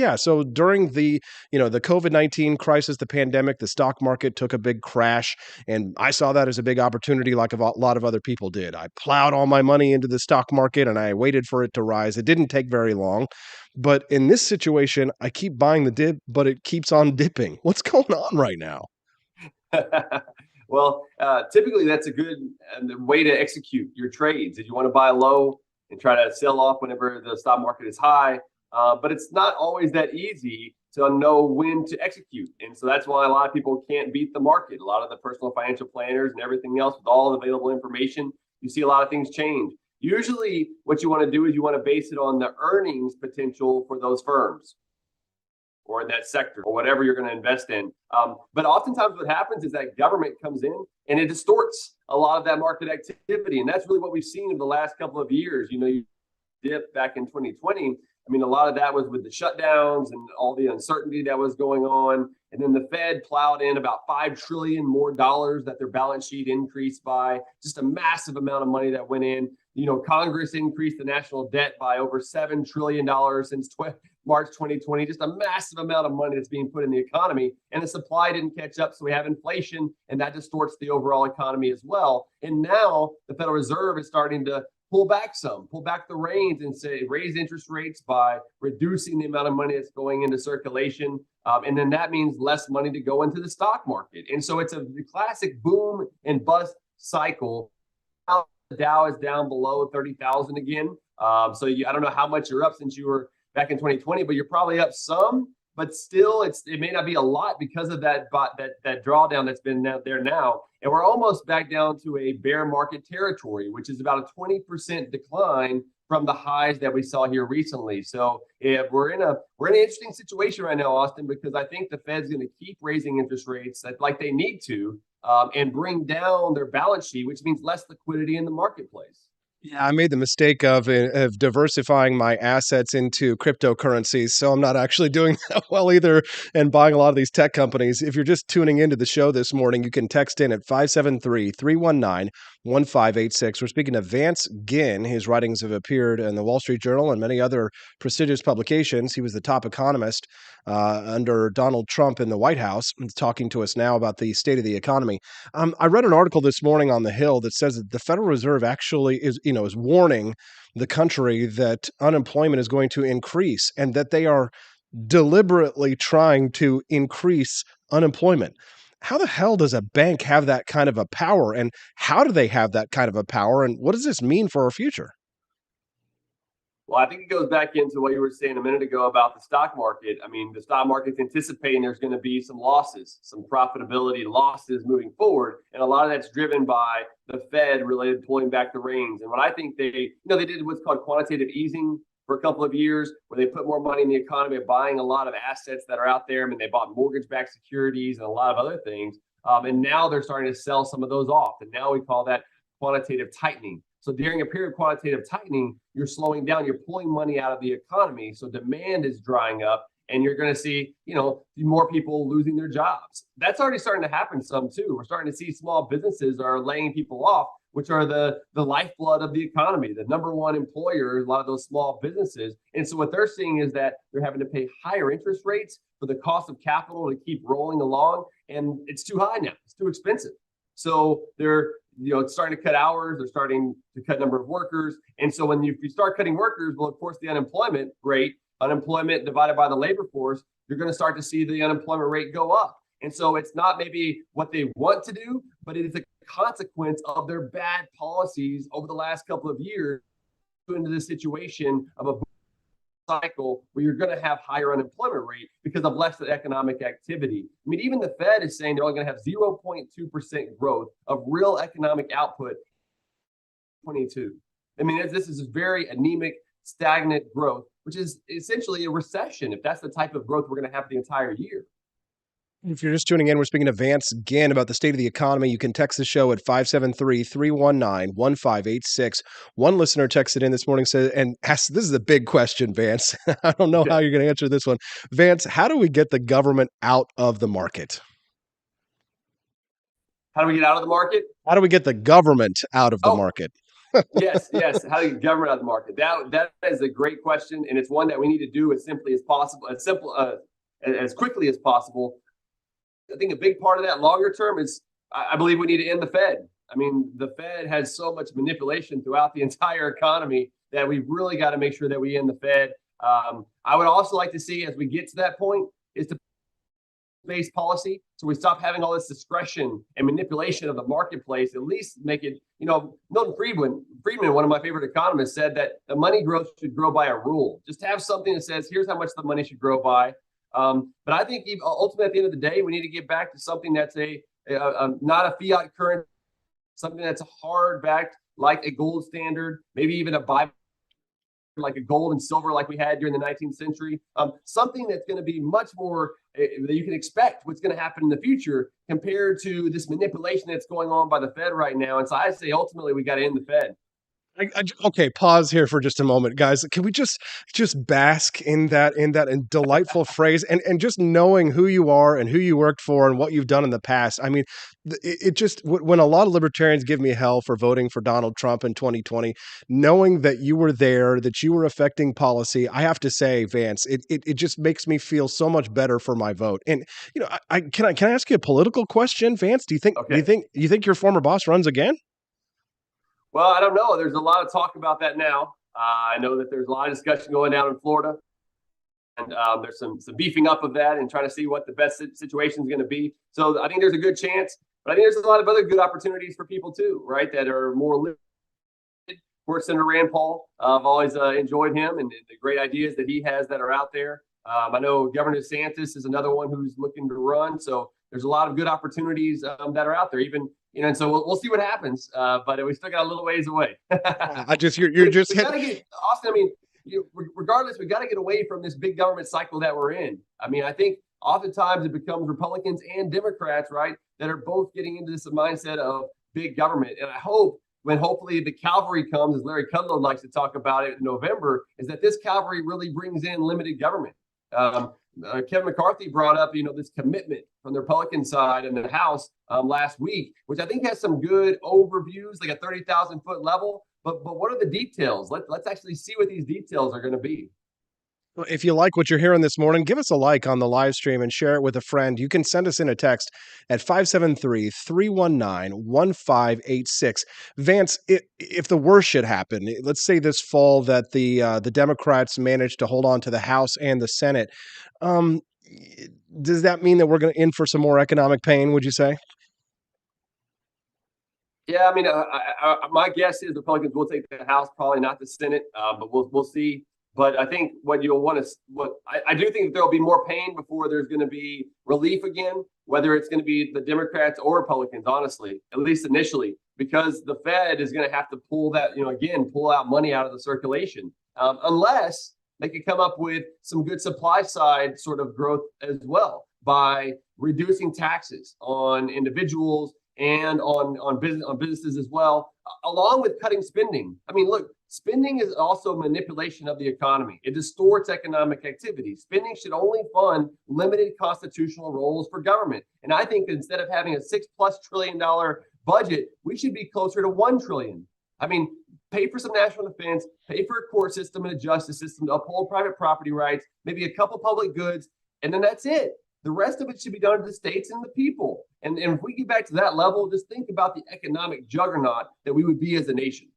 during the COVID-19 crisis, the pandemic, the stock market took a big crash, and I saw that as a big opportunity like a lot of other people did. I plowed all my money into the stock market and I waited for it to rise. It didn't take very long. But in this situation, I keep buying the dip, but it keeps on dipping. What's going on right now? Well, typically that's a good way to execute your trades. If you want to buy low and try to sell off whenever the stock market is high. But it's not always that easy to know when to execute. And so that's why a lot of people can't beat the market. A lot of the personal financial planners and everything else with all the available information, you see a lot of things change. Usually what you want to do is you want to base it on the earnings potential for those firms or in that sector or whatever you're going to invest in. But oftentimes what happens is that government comes in and it distorts a lot of that market activity. And that's really what we've seen in the last couple of years. You dip back in 2020. I mean, a lot of that was with the shutdowns and all the uncertainty that was going on. And then the Fed plowed in about $5 trillion more that their balance sheet increased by, just a massive amount of money that went in. Congress increased the national debt by over $7 trillion since March 2020, just a massive amount of money that's being put in the economy. And the supply didn't catch up. So we have inflation, and that distorts the overall economy as well. And now the Federal Reserve is starting to pull back the reins and raise interest rates by reducing the amount of money that's going into circulation. And then that means less money to go into the stock market. And so it's a classic boom and bust cycle. Now the Dow is down below 30,000 again. I don't know how much you're up since you were back in 2020, but you're probably up some. But still, it may not be a lot because of that drawdown that's been out there now. And we're almost back down to a bear market territory, which is about a 20% decline from the highs that we saw here recently. So we're in an interesting situation right now, Austin, because I think the Fed's going to keep raising interest rates like they need to and bring down their balance sheet, which means less liquidity in the marketplace. Yeah, I made the mistake of diversifying my assets into cryptocurrencies, so I'm not actually doing that well either, and buying a lot of these tech companies. If you're just tuning into the show this morning, you can text in at 573-319-1586. We're speaking to Vance Ginn. His writings have appeared in the Wall Street Journal and many other prestigious publications. He was the top economist under Donald Trump in the White House. He's talking to us now about the state of the economy. I read an article this morning on The Hill that says that the Federal Reserve actually is warning the country that unemployment is going to increase and that they are deliberately trying to increase unemployment. How the hell does a bank have that kind of a power, and how do they have that kind of a power, and what does this mean for our future? Well, I think it goes back into what you were saying a minute ago about the stock market. I mean, the stock market's anticipating there's going to be some losses, some profitability losses moving forward. And a lot of that's driven by the Fed really pulling back the reins. And what I think they did what's called quantitative easing for a couple of years, where they put more money in the economy, buying a lot of assets that are out there. I mean, they bought mortgage-backed securities and a lot of other things. And now they're starting to sell some of those off. And now we call that quantitative tightening. So during a period of quantitative tightening, you're slowing down, you're pulling money out of the economy. So demand is drying up, and you're going to see, more people losing their jobs. That's already starting to happen some too. We're starting to see small businesses are laying people off, which are the lifeblood of the economy, the number one employer, a lot of those small businesses. And so what they're seeing is that they're having to pay higher interest rates for the cost of capital to keep rolling along. And it's too high now. It's too expensive. So they're starting to cut hours, they're starting to cut number of workers. And so when you start cutting workers, well, of course, the unemployment rate, unemployment divided by the labor force, you're going to start to see the unemployment rate go up. And so it's not maybe what they want to do, but it is a consequence of their bad policies over the last couple of years into this situation of a cycle where you're going to have higher unemployment rate because of less economic activity. I mean, even the Fed is saying they're only going to have 0.2% growth of real economic output in 2022. I mean, this is very anemic, stagnant growth, which is essentially a recession if that's the type of growth we're going to have the entire year. If you're just tuning in, we're speaking to Vance Ginn about the state of the economy. You can text the show at 573-319-1586. One listener texted in this morning, and asked, this is a big question, Vance. I don't know how you're going to answer this one. Vance, how do we get the government out of the market? How do we get out of the market? How do we get the government out of the market? Yes. How do you get government out of the market? That is a great question, and it's one that we need to do as simply as possible, as quickly as possible. I think a big part of that longer term is I believe we need to end the Fed. I mean, the Fed has so much manipulation throughout the entire economy that we've really got to make sure that we end the Fed. I would also like to see, as we get to that point, is to base policy, so we stop having all this discretion and manipulation of the marketplace. At least make it, Milton Friedman, one of my favorite economists, said that the money growth should grow by a rule. Just have something that says, here's how much the money should grow by. But I think ultimately at the end of the day, we need to get back to something that's not a fiat currency, something that's hard backed, like a gold standard, maybe even a Bible, like a gold and silver like we had during the 19th century. Something that's going to be much more that you can expect what's going to happen in the future compared to this manipulation that's going on by the Fed right now. And so I say ultimately we got to end the Fed. Okay, pause here for just a moment, guys. Can we just bask in that delightful phrase and just knowing who you are and who you worked for and what you've done in the past? I mean, it just, when a lot of libertarians give me hell for voting for Donald Trump in 2020, knowing that you were there, that you were affecting policy, I have to say, Vance, it just makes me feel so much better for my vote. And can I ask you a political question, Vance? Do you think your former boss runs again? Well, I don't know. There's a lot of talk about that now. I know that there's a lot of discussion going down in Florida, and there's some beefing up of that and trying to see what the best situation is going to be. So I think there's a good chance, but I think there's a lot of other good opportunities for people too, right? That are more limited. Of course, Senator Rand Paul, I've always enjoyed him and the great ideas that he has that are out there. I know Governor DeSantis is another one who's looking to run. So there's a lot of good opportunities that are out there, even. And so we'll see what happens, but we still got a little ways away. You're just Austin. I mean, regardless, we got to get away from this big government cycle that we're in. I mean, I think oftentimes it becomes Republicans and Democrats, right, that are both getting into this mindset of big government. And I hope when hopefully the cavalry comes, as Larry Kudlow likes to talk about it in November, is that this cavalry really brings in limited government. Kevin McCarthy brought up, this commitment from the Republican side in the House last week, which I think has some good overviews, like a 30,000 foot level. But what are the details? Let's actually see what these details are going to be. Well, if you like what you're hearing this morning, give us a like on the live stream and share it with a friend. You can send us in a text at 573-319-1586. Vance, if the worst should happen, let's say this fall that the Democrats manage to hold on to the House and the Senate, does that mean that we're going to in for some more economic pain, would you say? Yeah, I mean, my guess is the Republicans will take the House, probably not the Senate, but we'll see. But I think what you'll want to, I do think that there'll be more pain before there's going to be relief again, whether it's going to be the Democrats or Republicans, honestly, at least initially, because the Fed is going to have to pull that, pull out money out of the circulation, unless they could come up with some good supply side sort of growth as well by reducing taxes on individuals and on businesses as well, along with cutting spending. I mean, look, spending is also manipulation of the economy. It distorts economic activity. Spending should only fund limited constitutional roles for government. And I think instead of having a $6+ trillion budget, we should be closer to $1 trillion. I mean, pay for some national defense, pay for a court system and a justice system to uphold private property rights, maybe a couple public goods, and then that's it. The rest of it should be done to the states and the people. And if we get back to that level, just think about the economic juggernaut that we would be as a nation.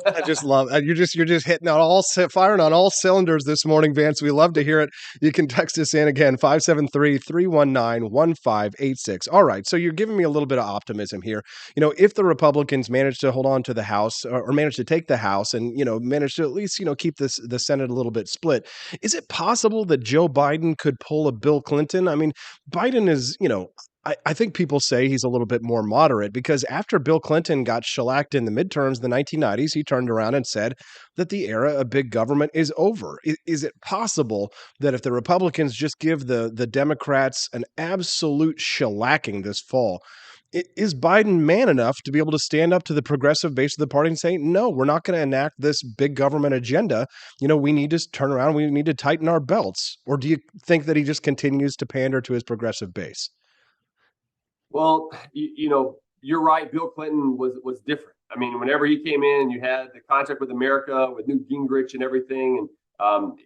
I just love you're just hitting on firing on all cylinders this morning, Vance. We love to hear it. You can text us in again, 573-319-1586. All right, so you're giving me a little bit of optimism here. If the Republicans manage to hold on to the House or manage to take the House and manage to at least keep the Senate a little bit split, is it possible that Joe Biden could pull a Bill Clinton? I mean, Biden is I think people say he's a little bit more moderate because after Bill Clinton got shellacked in the midterms in the 1990s, he turned around and said that the era of big government is over. Is it possible that if the Republicans just give the Democrats an absolute shellacking this fall, is Biden man enough to be able to stand up to the progressive base of the party and say, no, we're not going to enact this big government agenda. We need to turn around. We need to tighten our belts. Or do you think that he just continues to pander to his progressive base? Well, you're right. Bill Clinton was different. I mean, whenever he came in, you had the contract with America with Newt Gingrich and everything, and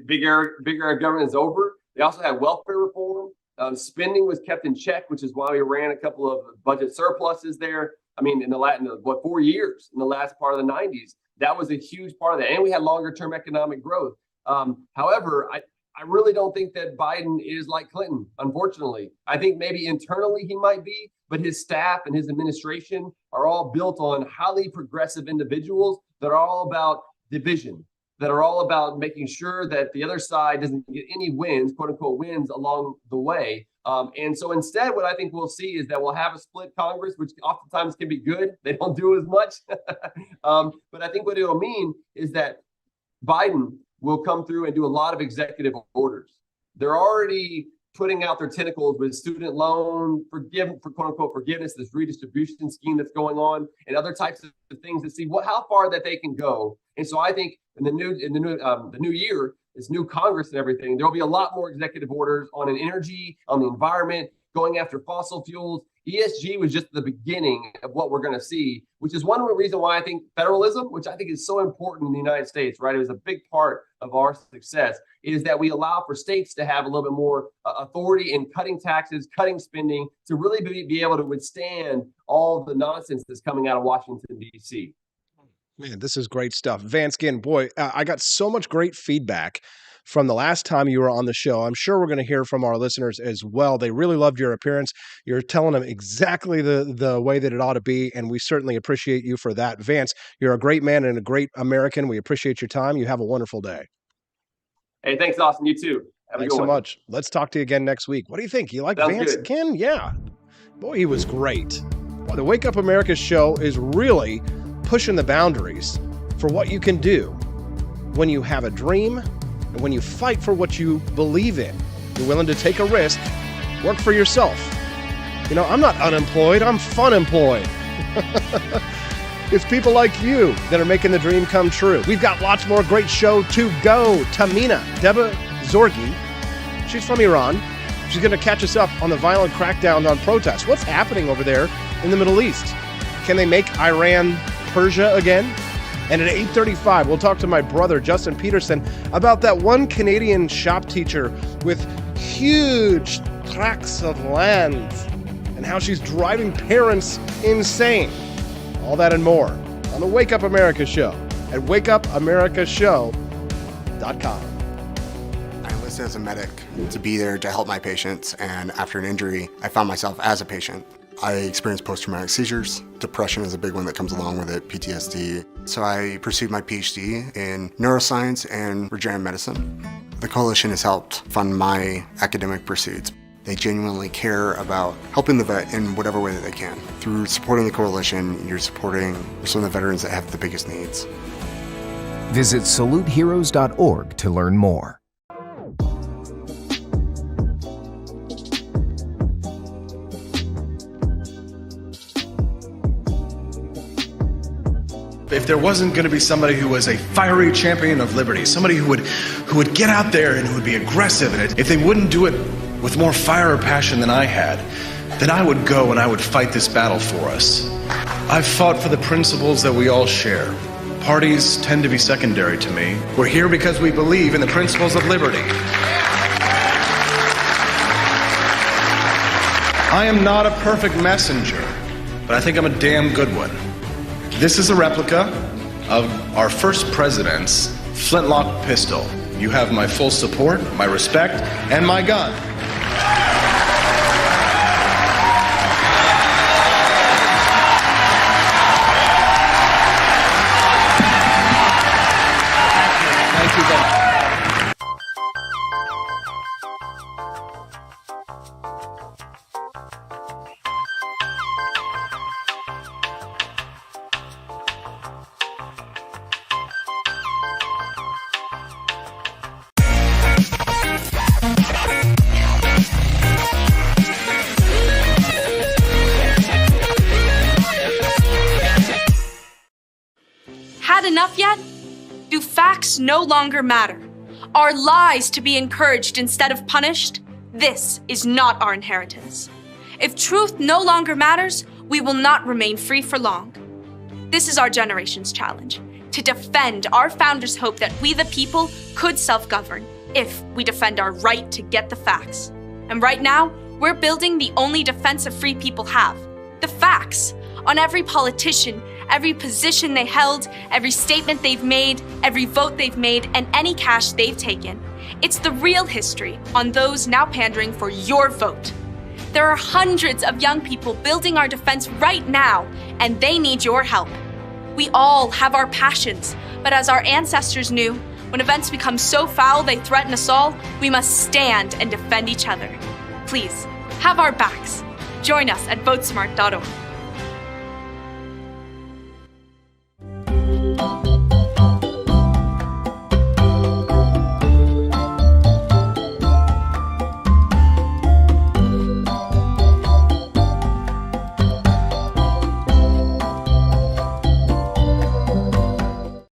big era government is over. They also had welfare reform. Spending was kept in check, which is why we ran a couple of budget surpluses there. I mean, in 4 years in the last part of the 90s, that was a huge part of that, and we had longer term economic growth. However, I really don't think that Biden is like Clinton, unfortunately. I think maybe internally he might be, but his staff and his administration are all built on highly progressive individuals that are all about division, that are all about making sure that the other side doesn't get any wins, quote unquote, wins along the way. And so instead, what I think we'll see is that we'll have a split Congress, which oftentimes can be good. They don't do as much. But I think what it'll mean is that Biden will come through and do a lot of executive orders. They're already putting out their tentacles with student loan quote unquote forgiveness, this redistribution scheme that's going on, and other types of things to see how far that they can go. And so I think in the new year, this new Congress and everything, there'll be a lot more executive orders on energy, on the environment, going after fossil fuels. ESG was just the beginning of what we're going to see, which is one reason why I think federalism, which I think is so important in the United States, right? It was a big part of our success, is that we allow for states to have a little bit more authority in cutting taxes, cutting spending, to really be able to withstand all the nonsense that's coming out of Washington, D.C. Man, this is great stuff. Vance, Ginn, boy, I got so much great feedback from the last time you were on the show. I'm sure we're going to hear from our listeners as well. They really loved your appearance. You're telling them exactly the way that it ought to be, and we certainly appreciate you for that. Vance, you're a great man and a great American. We appreciate your time. You have a wonderful day. Hey, thanks, Austin. You too. Thanks so much. Let's talk to you again next week. What do you think? You like Sounds Vance good. Ginn? Yeah. Boy, he was great. Boy, the Wake Up America show is really pushing the boundaries for what you can do when you have a dream and when you fight for what you believe in. You're willing to take a risk, work for yourself. You know, I'm not unemployed, I'm fun-employed. It's people like you that are making the dream come true. We've got lots more great show to go. Tahmineh Dehbozorgi, she's from Iran. She's going to catch us up on the violent crackdown on protests. What's happening over there in the Middle East? Can they make Iran Persia again? And at 8:35, we'll talk to my brother, Justin Petersen, about that one Canadian shop teacher with huge tracts of land and how she's driving parents insane. All that and more on the Wake Up America Show at wakeupamericashow.com. I enlisted as a medic to be there to help my patients, and after an injury, I found myself as a patient. I experienced post-traumatic seizures. Depression is a big one that comes along with it, PTSD. So I pursued my PhD in neuroscience and regenerative medicine. The coalition has helped fund my academic pursuits. They genuinely care about helping the vet in whatever way that they can. Through supporting the coalition, you're supporting some of the veterans that have the biggest needs. Visit saluteheroes.org to learn more. If there wasn't going to be somebody who was a fiery champion of liberty, somebody who would get out there and who would be aggressive, and if they wouldn't do it with more fire or passion than I had, then I would go and I would fight this battle for us. I've fought for the principles that we all share. Parties tend to be secondary to me. We're here because we believe in the principles of liberty. I am not a perfect messenger, but I think I'm a damn good one. This is a replica of our first president's flintlock pistol. You have my full support, my respect, and my gun. Thank you very much. Had enough yet? Do facts no longer matter? Are lies to be encouraged instead of punished? This is not our inheritance. If truth no longer matters, we will not remain free for long. This is our generation's challenge, to defend our founders' hope that we the people could self-govern if we defend our right to get the facts. And right now, we're building the only defense of free people have, the facts, on every politician, every position they held, every statement they've made, every vote they've made, and any cash they've taken. It's the real history on those now pandering for your vote. There are hundreds of young people building our defense right now, and they need your help. We all have our passions, but as our ancestors knew, when events become so foul they threaten us all, we must stand and defend each other. Please, have our backs. Join us at votesmart.org.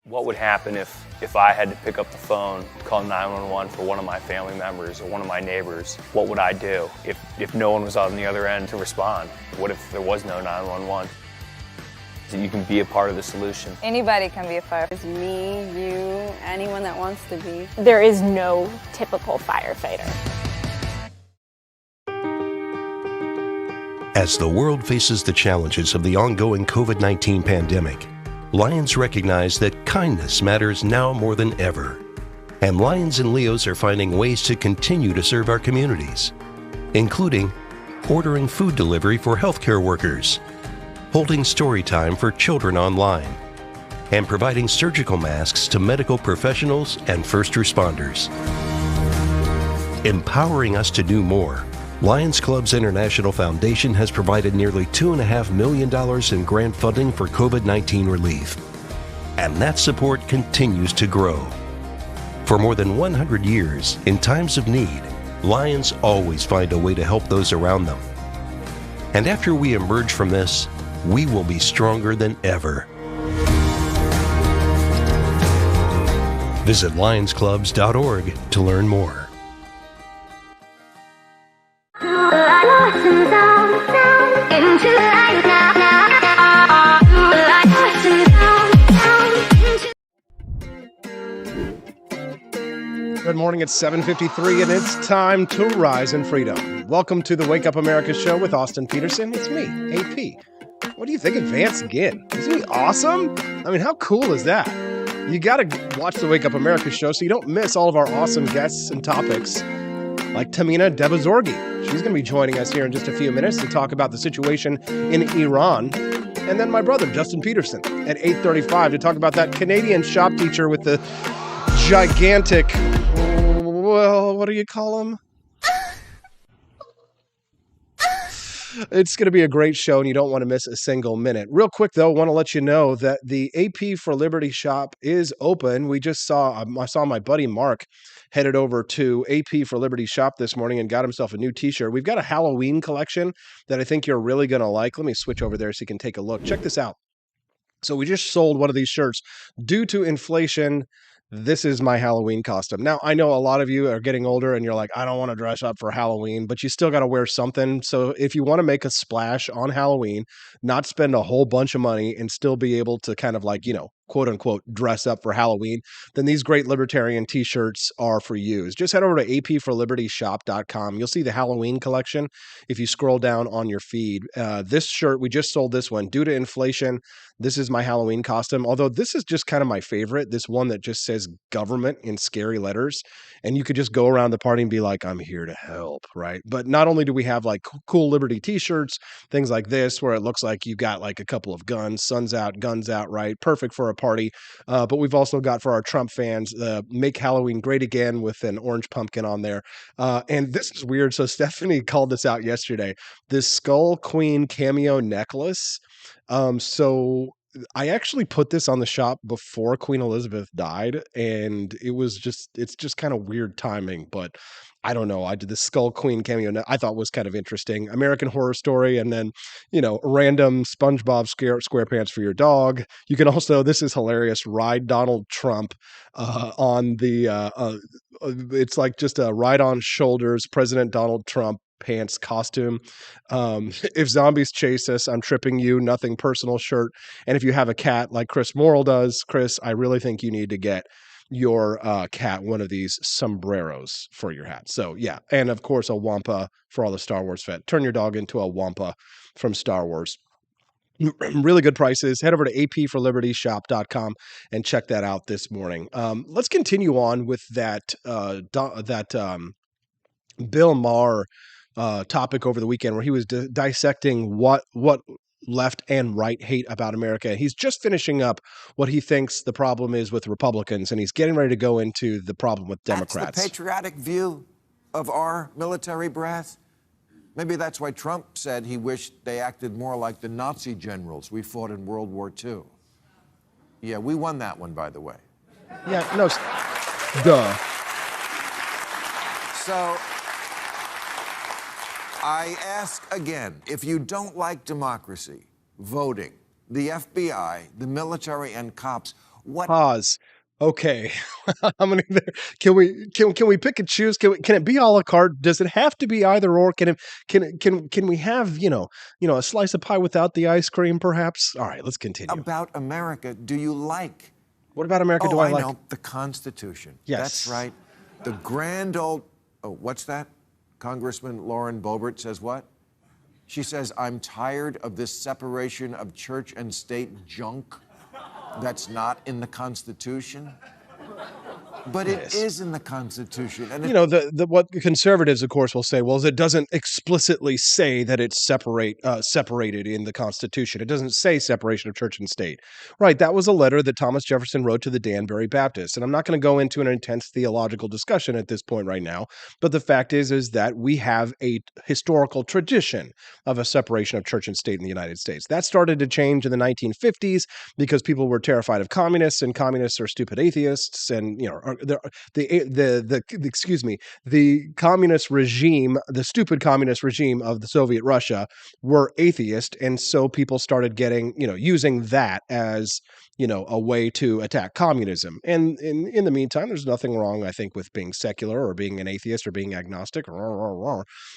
What would happen if I had to pick up the phone, call 911 for one of my family members or one of my neighbors? What would I do if no one was on the other end to respond? What if there was no 911? You can be a part of the solution. Anybody can be a firefighter. It's me, you, anyone that wants to be. There is no typical firefighter. As the world faces the challenges of the ongoing COVID-19 pandemic, Lions recognize that kindness matters now more than ever. And Lions and Leos are finding ways to continue to serve our communities, including ordering food delivery for healthcare workers, holding story time for children online, and providing surgical masks to medical professionals and first responders. Empowering us to do more, Lions Club's International Foundation has provided nearly $2.5 million in grant funding for COVID-19 relief. And that support continues to grow. For more than 100 years, in times of need, Lions always find a way to help those around them. And after we emerge from this, we will be stronger than ever. Visit lionsclubs.org to learn more. Good morning, it's 7:53 and it's time to rise in freedom. Welcome to the Wake Up America show with Austin Petersen. It's me, AP. What do you think of Vance Ginn? Isn't he awesome? I mean, how cool is that? You got to watch the Wake Up America show so you don't miss all of our awesome guests and topics like Tahmineh Dehbozorgi. She's going to be joining us here in just a few minutes to talk about the situation in Iran. And then my brother, Justin Petersen, at 8:35 to talk about that Canadian shop teacher with the gigantic, well, what do you call him? It's going to be a great show, and you don't want to miss a single minute. Real quick, though, I want to let you know that the AP for Liberty shop is open. I saw my buddy Mark headed over to AP for Liberty shop this morning and got himself a new t-shirt. We've got a Halloween collection that I think you're really going to like. Let me switch over there so you can take a look. Check this out. So we just sold one of these shirts. Due to inflation, this is my Halloween costume. Now, I know a lot of you are getting older and you're like, I don't want to dress up for Halloween, but you still got to wear something. So if you want to make a splash on Halloween, not spend a whole bunch of money and still be able to kind of like, quote unquote, dress up for Halloween, then these great libertarian t-shirts are for you. Just head over to apforlibertyshop.com. You'll see the Halloween collection if you scroll down on your feed. This shirt, we just sold this one. Due to inflation, this is my Halloween costume, although this is just kind of my favorite, this one that just says government in scary letters. And you could just go around the party and be like, I'm here to help, right? But not only do we have like cool Liberty t-shirts, things like this, where it looks like you got like a couple of guns, sun's out, guns out, right? Perfect for a party. But we've also got for our Trump fans, Make Halloween Great Again with an orange pumpkin on there. And this is weird. So Stephanie called this out yesterday, this Skull Queen cameo necklace. So I actually put this on the shop before Queen Elizabeth died, and it's just kind of weird timing, but I don't know. I did the Skull Queen cameo. I thought was kind of interesting. American Horror Story, and then, random SpongeBob SquarePants for your dog. You can also, this is hilarious, ride Donald Trump on the, it's like just a ride on shoulders, President Donald Trump pants costume. If zombies chase us, I'm tripping you, nothing personal shirt. And if you have a cat like Chris Morrill does, Chris, I really think you need to get your cat one of these sombreros for your hat. So yeah, and of course a wampa for all the Star Wars fans. Turn your dog into a wampa from Star Wars. Really good prices. Head over to apforlibertyshop.com and check that out this morning. Let's continue on with that Bill Maher topic over the weekend, where he was dissecting what left and right hate about America. He's just finishing up what he thinks the problem is with Republicans, and he's getting ready to go into the problem with Democrats. That's the patriotic view of our military brass. Maybe that's why Trump said he wished they acted more like the Nazi generals we fought in World War II. Yeah, we won that one, by the way. Yeah, no, duh. So I ask again, if you don't like democracy, voting, the FBI, the military, and cops, what? Pause. Okay, how many? Can we pick and choose? Can it be a la carte? Does it have to be either or? Can we have a slice of pie without the ice cream, perhaps? All right, let's continue. About America, do you like? What about America do I like? I know, the Constitution. Yes, that's right. The grand old. Oh, what's that? Congressman Lauren Boebert says what? She says, I'm tired of this separation of church and state junk that's not in the Constitution. But it is in the Constitution. And what conservatives, of course, will say, well, it doesn't explicitly say that it's separated in the Constitution. It doesn't say separation of church and state. Right. That was a letter that Thomas Jefferson wrote to the Danbury Baptists. And I'm not going to go into an intense theological discussion at this point right now. But the fact is that we have a historical tradition of a separation of church and state in the United States. That started to change in the 1950s because people were terrified of communists, and communists are stupid atheists and, the communist regime, the stupid communist regime of the Soviet Russia were atheist, and so people started getting, using that as, a way to attack communism. And in the meantime, there's nothing wrong, I think, with being secular or being an atheist or being agnostic.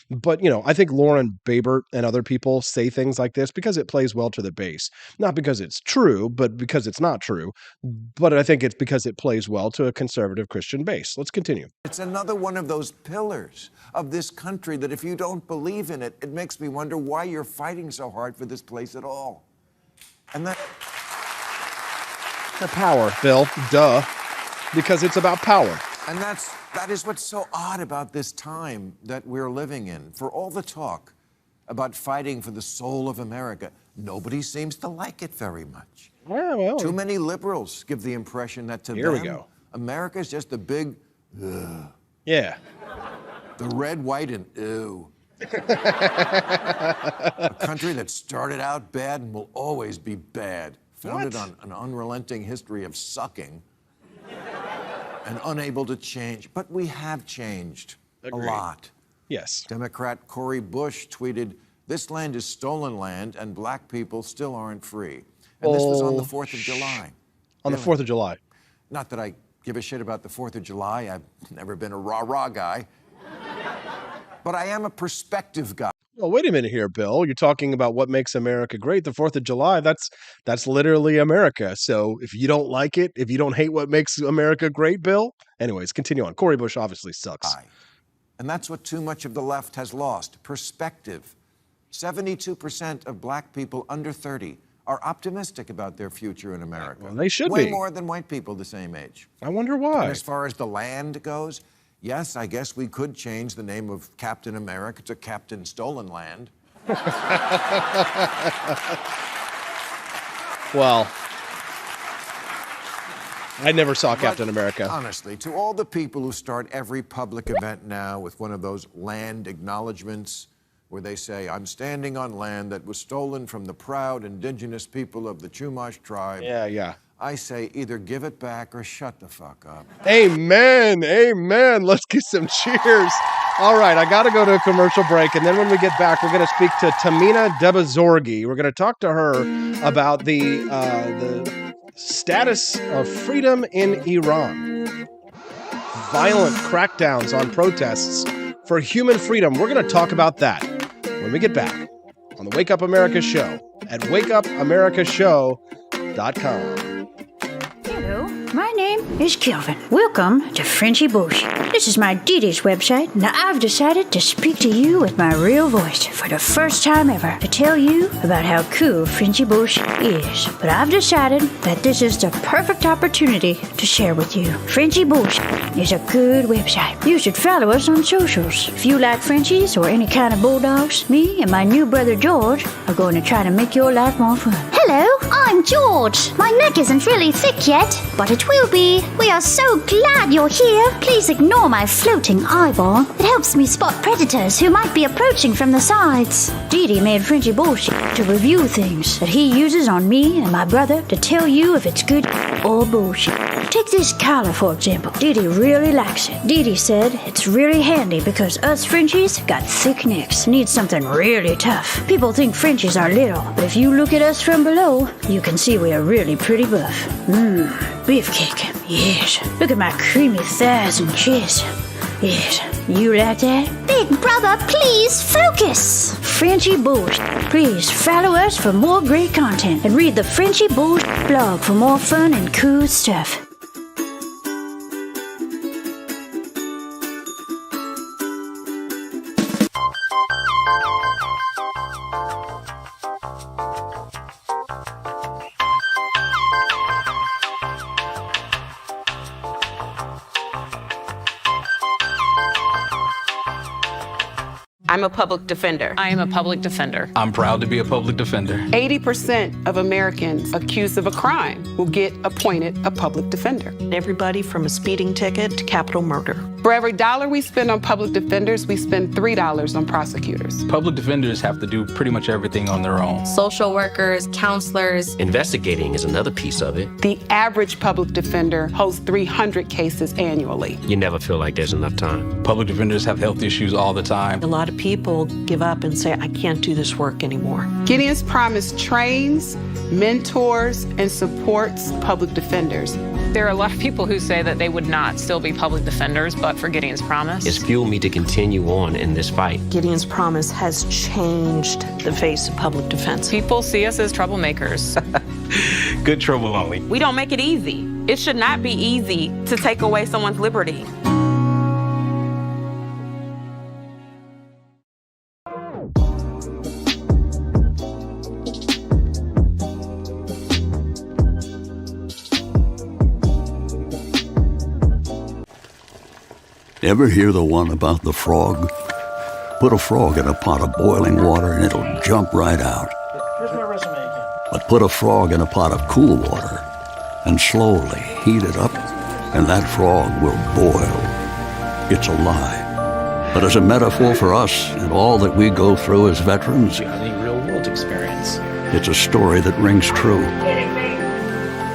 But, I think Lauren Boebert and other people say things like this because it plays well to the base. Not because it's true, but because it's not true. But I think it's because it plays well to a conservative Christian base. Let's continue. It's another one of those pillars of this country that if you don't believe in it, it makes me wonder why you're fighting so hard for this place at all. And that... The power, Bill. Duh. Because it's about power. And that is what's so odd about this time that we're living in. For all the talk about fighting for the soul of America, nobody seems to like it very much. Well, too many liberals give the impression that to them, America's just a big, ugh. Yeah. The red, white, and ew. A country that started out bad and will always be bad. Founded on an unrelenting history of sucking and unable to change. But we have changed a lot. Yes. Democrat Cori Bush tweeted, "This land is stolen land and black people still aren't free." And this was on the 4th of July. On the 4th of July. Not that I give a shit about the 4th of July. I've never been a rah-rah guy. But I am a perspective guy. Well, wait a minute here, Bill. You're talking about what makes America great. The 4th of July, that's literally America. So if you don't like it, if you don't hate what makes America great, Bill. Anyways, continue on. Cori Bush obviously sucks. And that's what too much of the left has lost, perspective. 72% of black people under 30 are optimistic about their future in America. Well, they should be. be. Way more than white people the same age. I wonder why. And as far as the land goes, yes, I guess we could change the name of Captain America to Captain Stolen Land. Well, I never saw Captain America. Honestly, to all the people who start every public event now with one of those land acknowledgements where they say, "I'm standing on land that was stolen from the proud indigenous people of the Chumash tribe." Yeah. I say either give it back or shut the fuck up. Amen. Amen. Let's get some cheers. All right, I got to go to a commercial break, and then when we get back, we're going to speak to Tahmineh Dehbozorgi. We're going to talk to her about the status of freedom in Iran. Violent crackdowns on protests for human freedom. We're going to talk about that when we get back on the Wake Up America Show at wakeupamerica.show.com. Hello, my name is Kelvin. Welcome to Frenchy Bush. This is my Didi's website. Now I've decided to speak to you with my real voice for the first time ever to tell you about how cool Frenchy Bush is. But I've decided that this is the perfect opportunity to share with you. Frenchy Bush is a good website. You should follow us on socials. If you like Frenchies or any kind of bulldogs, me and my new brother George are going to try to make your life more fun. Hello, I'm George. My neck isn't really thick yet, but it will be. We are so glad you're here. Please ignore my floating eyeball. It helps me spot predators who might be approaching from the sides. Didi made Frenchy Bush to review things that he uses on me and my brother to tell you if it's good or bullshit. Take this collar, for example. Didi really likes it. Didi said it's really handy because us Frenchies got thick necks, need something really tough. People think Frenchies are little, but if you look at us from below, you can see we are really pretty buff. Beefcake, yes. Look at my creamy thighs and chest. Yes, you like that? Big brother, please focus. Frenchy Bush. Please follow us for more great content and read the Frenchy Bush blog for more fun and cool stuff. I'm a public defender. I am a public defender. I'm proud to be a public defender. 80% of Americans accused of a crime will get appointed a public defender. Everybody from a speeding ticket to capital murder. For every dollar we spend on public defenders, we spend $3 on prosecutors. Public defenders have to do pretty much everything on their own. Social workers, counselors. Investigating is another piece of it. The average public defender holds 300 cases annually. You never feel like there's enough time. Public defenders have health issues all the time. A lot of people give up and say, I can't do this work anymore. Gideon's Promise trains, mentors, and supports public defenders. There are a lot of people who say that they would not still be public defenders, but for Gideon's Promise. It's fueled me to continue on in this fight. Gideon's Promise has changed the face of public defense. People see us as troublemakers. Good trouble only. We don't make it easy. It should not be easy to take away someone's liberty. Ever hear the one about the frog? Put a frog in a pot of boiling water and it'll jump right out. Here's my resume again. But put a frog in a pot of cool water and slowly heat it up, and that frog will boil. It's a lie. But as a metaphor for us and all that we go through as veterans, The real-world experience. it's a story that rings true.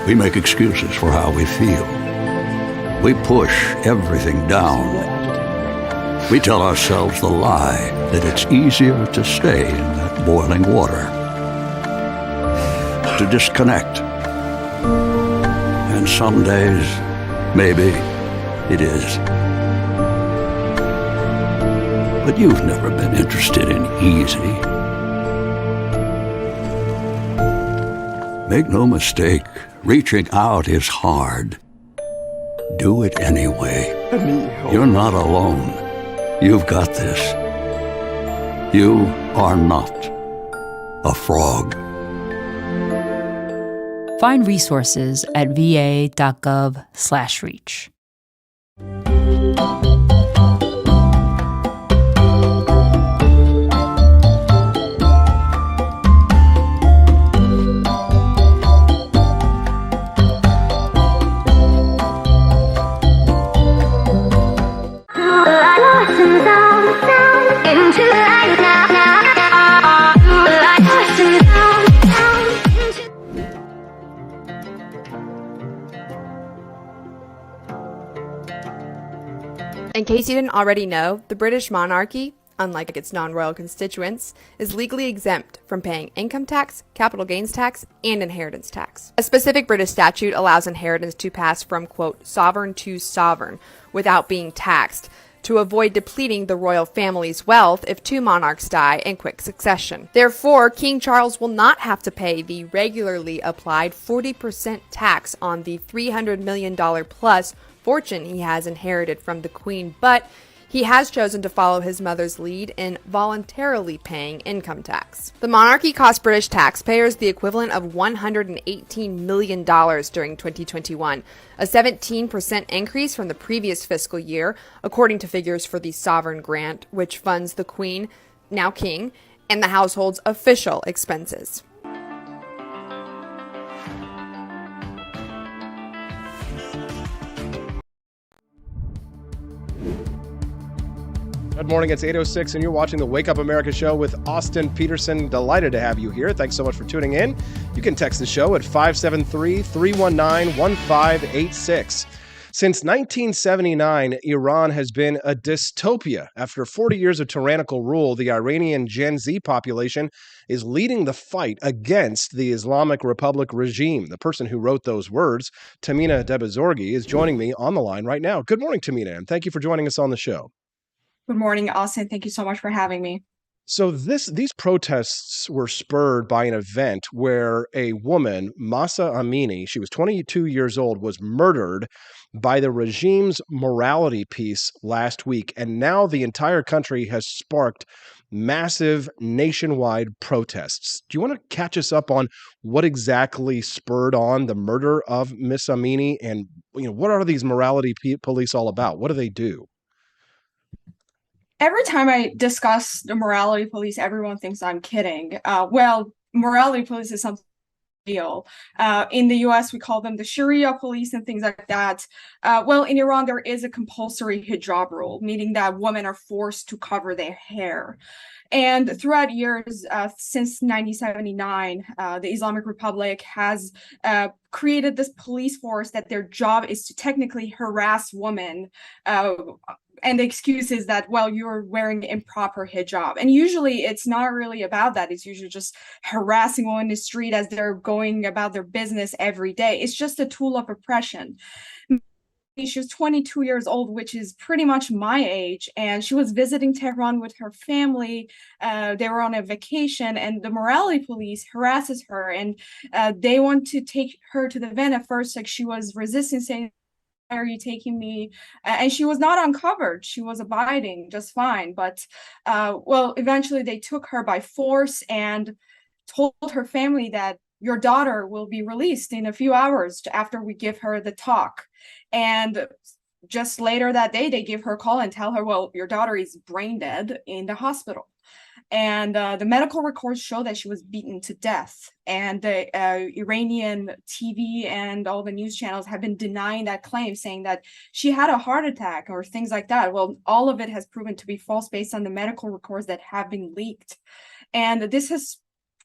We make excuses for how we feel. We push everything down. We tell ourselves the lie that it's easier to stay in that boiling water, to disconnect. And some days, maybe it is. But you've never been interested in easy. Make no mistake, reaching out is hard. Do it anyway. You're not alone. You've got this. You are not a frog. Find resources at va.gov/reach. In case you didn't already know, the British monarchy, unlike its non-royal constituents, is legally exempt from paying income tax, capital gains tax, and inheritance tax. A specific British statute allows inheritance to pass from, quote, sovereign to sovereign without being taxed, to avoid depleting the royal family's wealth if two monarchs die in quick succession. Therefore, King Charles will not have to pay the regularly applied 40% tax on the $300 million plus fortune he has inherited from the Queen, but he has chosen to follow his mother's lead in voluntarily paying income tax. The monarchy cost British taxpayers the equivalent of $118 million during 2021, a 17% increase from the previous fiscal year, according to figures for the Sovereign Grant, which funds the Queen, now King, and the household's official expenses. Good morning, it's 8:06 and you're watching the Wake Up America show with Austin Petersen. Delighted to have you here. Thanks so much for tuning in. You can text the show at 573-319-1586. Since 1979, Iran has been a dystopia. After 40 years of tyrannical rule, the Iranian Gen Z population is leading the fight against the Islamic Republic regime. The person who wrote those words, Tahmineh Dehbozorgi, is joining me on the line right now. Good morning, Tahmineh, and thank you for joining us on the show. Good morning, Austin. Thank you so much for having me. So these protests were spurred by an event where a woman, Mahsa Amini, she was 22 years old, was murdered by the regime's morality piece last week. And now the entire country has sparked massive nationwide protests. Do you want to catch us up on what exactly spurred on the murder of Miss Amini? And what are these morality police all about? What do they do? Every time I discuss the morality police, everyone thinks I'm kidding. Well, morality police is something deal. In the US, we call them the Sharia police and things like that. Well, in Iran, there is a compulsory hijab rule, meaning that women are forced to cover their hair. And throughout years, since 1979, the Islamic Republic has created this police force that their job is to technically harass women. And the excuse is that, well, you're wearing improper hijab. And usually it's not really about that. It's usually just harassing women in the street as they're going about their business every day. It's just a tool of oppression. She was 22 years old, which is pretty much my age, and she was visiting Tehran with her family. They were on a vacation, and the morality police harasses her, and they want to take her to the van. At first, like, she was resisting, saying, "Why are you taking me?" And she was not uncovered. She was abiding just fine. But well, eventually they took her by force and told her family that your daughter will be released in a few hours after we give her the talk. And just later that day, they give her a call and tell her, well, your daughter is brain dead in the hospital. And the medical records show that she was beaten to death. And the Iranian TV and all the news channels have been denying that claim, saying that she had a heart attack or things like that. Well, all of it has proven to be false based on the medical records that have been leaked. And this has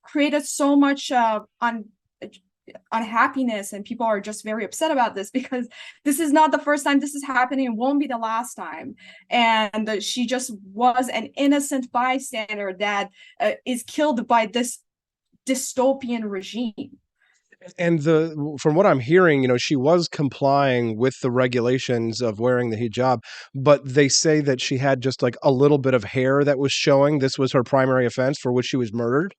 created so much unhappiness, and people are just very upset about this, because this is not the first time this is happening. It won't be the last time. And she just was an innocent bystander that is killed by this dystopian regime. And from what I'm hearing, she was complying with the regulations of wearing the hijab, but they say that she had just like a little bit of hair that was showing. This was her primary offense for which she was murdered.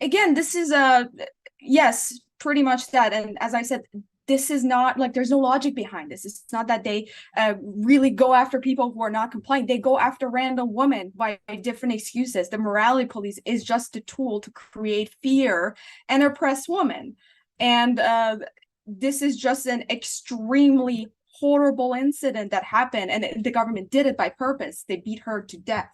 Again, this is yes, pretty much that. And as I said, this is not like, there's no logic behind this. It's not that they really go after people who are not complying. They go after random women by different excuses. The morality police is just a tool to create fear and oppress women. And this is just an extremely horrible incident that happened, and the government did it by purpose. They beat her to death.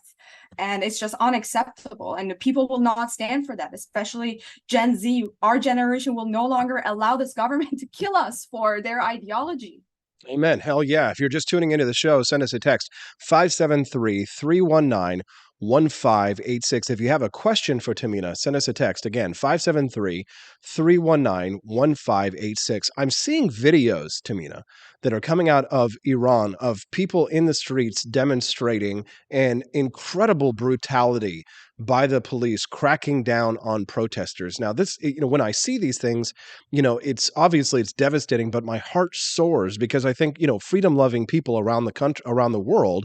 And it's just unacceptable. And the people will not stand for that, especially Gen Z. Our generation will no longer allow this government to kill us for their ideology. Amen. Hell yeah. If you're just tuning into the show, send us a text 573-319-1586. If you have a question for Tahmineh, send us a text. Again, 573-319-1586. I'm seeing videos, Tahmineh, that are coming out of Iran of people in the streets demonstrating, and incredible brutality by the police cracking down on protesters. Now, this, when I see these things, it's obviously it's devastating, but my heart soars, because I think, freedom-loving people around the country, around the world,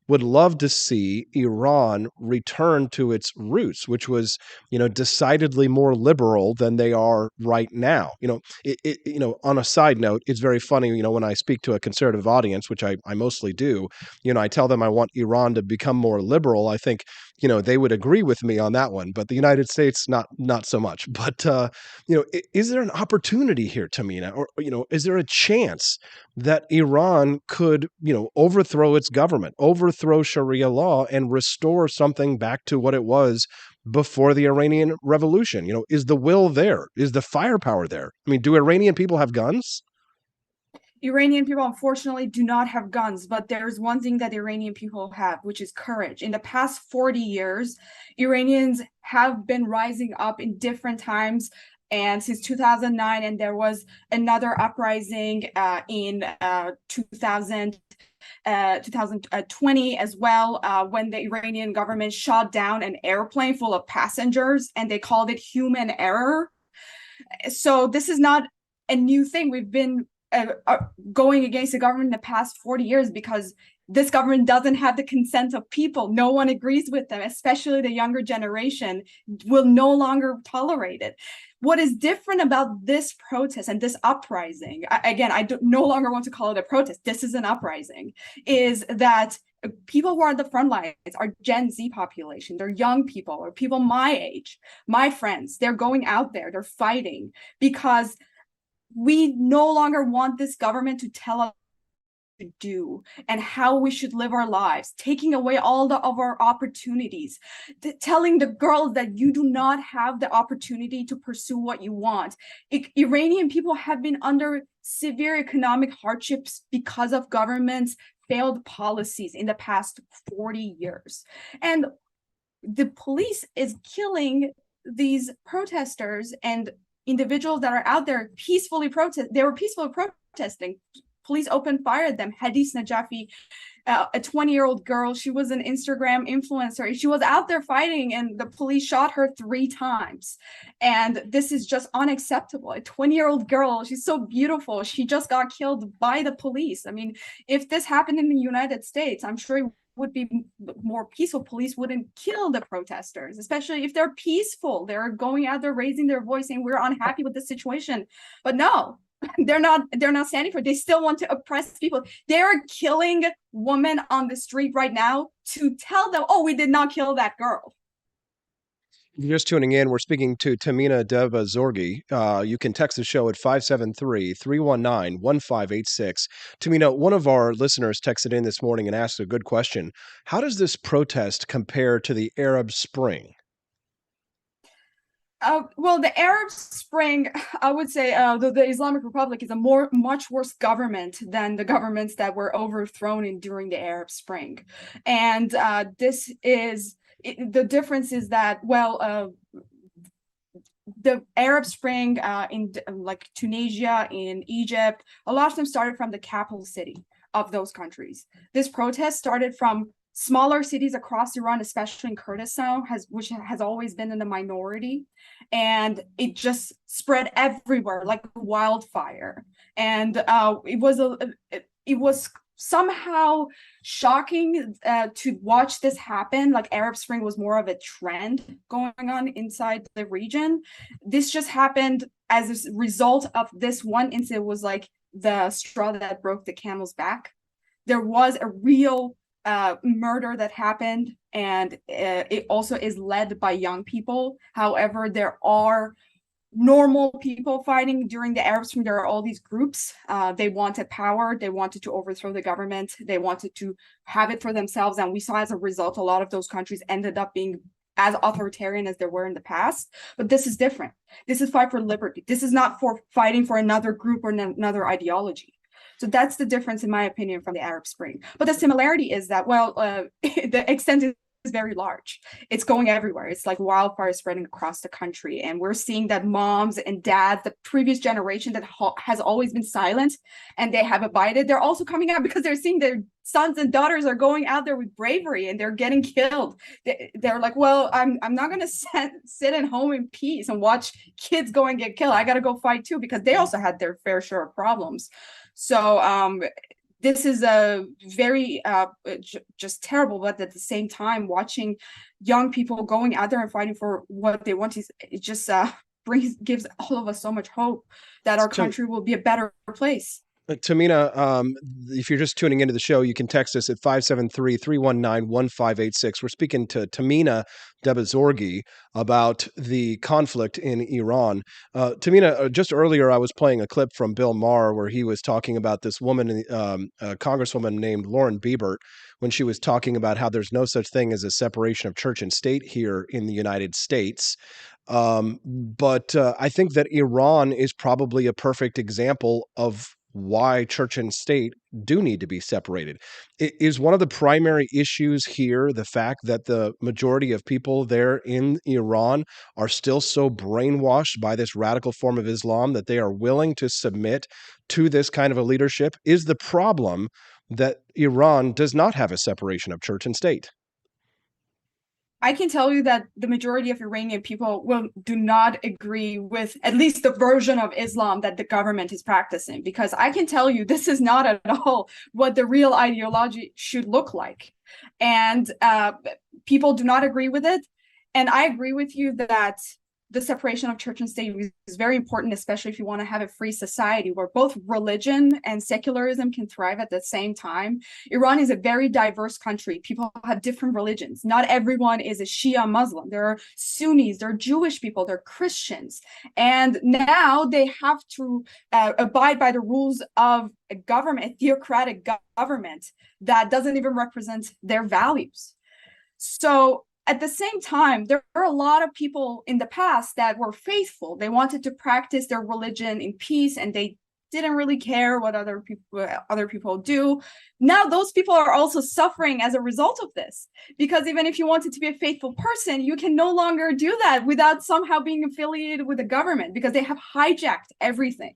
would love to see Iran return to its roots, which was, decidedly more liberal than they are right now. On a side note, it's very funny, when I speak to a conservative audience, which I mostly do, I tell them I want Iran to become more liberal. I think, they would agree with me on that one, but the United States, not so much. But, is there an opportunity here, Tahmineh, or, is there a chance that Iran could, overthrow its government, overthrow Sharia law, and restore something back to what it was before the Iranian Revolution? Is the will there? Is the firepower there? I mean, do Iranian people have guns? Iranian people, unfortunately, do not have guns, but there's one thing that Iranian people have, which is courage. In the past 40 years, Iranians have been rising up in different times, and since 2009, and there was another uprising in 2020 as well, when the Iranian government shot down an airplane full of passengers, and they called it human error. So this is not a new thing. We've been going against the government in the past 40 years because this government doesn't have the consent of people. No one agrees with them, especially the younger generation will no longer tolerate it. What is different about this protest and this uprising, again, I no longer want to call it a protest, this is an uprising, is that people who are on the front lines are Gen Z population. They're young people, or people my age, my friends. They're going out there, they're fighting, because we no longer want this government to tell us do and how we should live our lives, taking away all of our opportunities, telling the girls that you do not have the opportunity to pursue what you want. Iranian people have been under severe economic hardships because of government's failed policies in the past 40 years. And the police is killing these protesters and individuals that are out there peacefully they were peacefully protesting. Police opened fire at them. Hadith Najafi, a 20-year-old girl, she was an Instagram influencer. She was out there fighting and the police shot her 3 times. And this is just unacceptable. A 20-year-old girl, she's so beautiful. She just got killed by the police. I mean, if this happened in the United States, I'm sure it would be more peaceful. Police wouldn't kill the protesters, especially if they're peaceful. They're going out there raising their voice saying we're unhappy with the situation. But no, they're not standing for it. They still want to oppress people. They're killing women on the street right now to tell them, oh, we did not kill that girl. If you're just tuning in, we're speaking to Tahmineh Dehbozorgi. You can text the show at 573-319-1586. Tahmineh, one of our listeners texted in this morning and asked a good question. How does this protest compare to the Arab Spring? Well, the Arab Spring, I would say the Islamic Republic is a much worse government than the governments that were overthrown during the Arab Spring. And the difference is that, the Arab Spring in like Tunisia, in Egypt, a lot of them started from the capital city of those countries. This protest started from smaller cities across Iran, especially in Kurdistan, which has always been in the minority, and it just spread everywhere like wildfire. And it was somehow shocking to watch this happen. Like Arab Spring was more of a trend going on inside the region. This just happened as a result of this one incident. Was like the straw that broke the camel's back. There was a real murder that happened, and it also is led by young people. However, there are normal people fighting during the Arab Spring. There are all these groups. They wanted power. They wanted to overthrow the government. They wanted to have it for themselves. And we saw as a result, a lot of those countries ended up being as authoritarian as they were in the past. But this is different. This is fight for liberty. This is not for fighting for another group or another ideology. So that's the difference, in my opinion, from the Arab Spring. But the similarity is that, the extent is very large. It's going everywhere. It's like wildfire spreading across the country. And we're seeing that moms and dads, the previous generation that has always been silent and they have abided, they're also coming out because they're seeing their sons and daughters are going out there with bravery and they're getting killed. They're like, well, I'm not going to sit at home in peace and watch kids go and get killed. I got to go fight too, because they also had their fair share of problems. So this is a very just terrible, but at the same time, watching young people going out there and fighting for what they want, it just gives all of us so much hope that our country will be a better place. Tahmineh, if you're just tuning into the show, you can text us at 573-319-1586. We're speaking to Tahmineh Dehbozorgi about the conflict in Iran. Tahmineh, just earlier I was playing a clip from Bill Maher where he was talking about this woman, a Congresswoman named Lauren Boebert, when she was talking about how there's no such thing as a separation of church and state here in the United States. But I think that Iran is probably a perfect example of why church and state do need to be separated. Is one of the primary issues here the fact that the majority of people there in Iran are still so brainwashed by this radical form of Islam that they are willing to submit to this kind of a leadership? Is the problem that Iran does not have a separation of church and state? I can tell you that the majority of Iranian people do not agree with at least the version of Islam that the government is practicing, because I can tell you this is not at all what the real ideology should look like. And people do not agree with it. And I agree with you that the separation of church and state is very important, especially if you want to have a free society where both religion and secularism can thrive at the same time. Iran is a very diverse country. People have different religions. Not everyone is a Shia Muslim. There are Sunnis, there are Jewish people, there are Christians. And now they have to abide by the rules of a government, a theocratic government that doesn't even represent their values. So at the same time, there are a lot of people in the past that were faithful. They wanted to practice their religion in peace, and they didn't really care what other people do. Now those people are also suffering as a result of this, because even if you wanted to be a faithful person, you can no longer do that without somehow being affiliated with the government, because they have hijacked everything.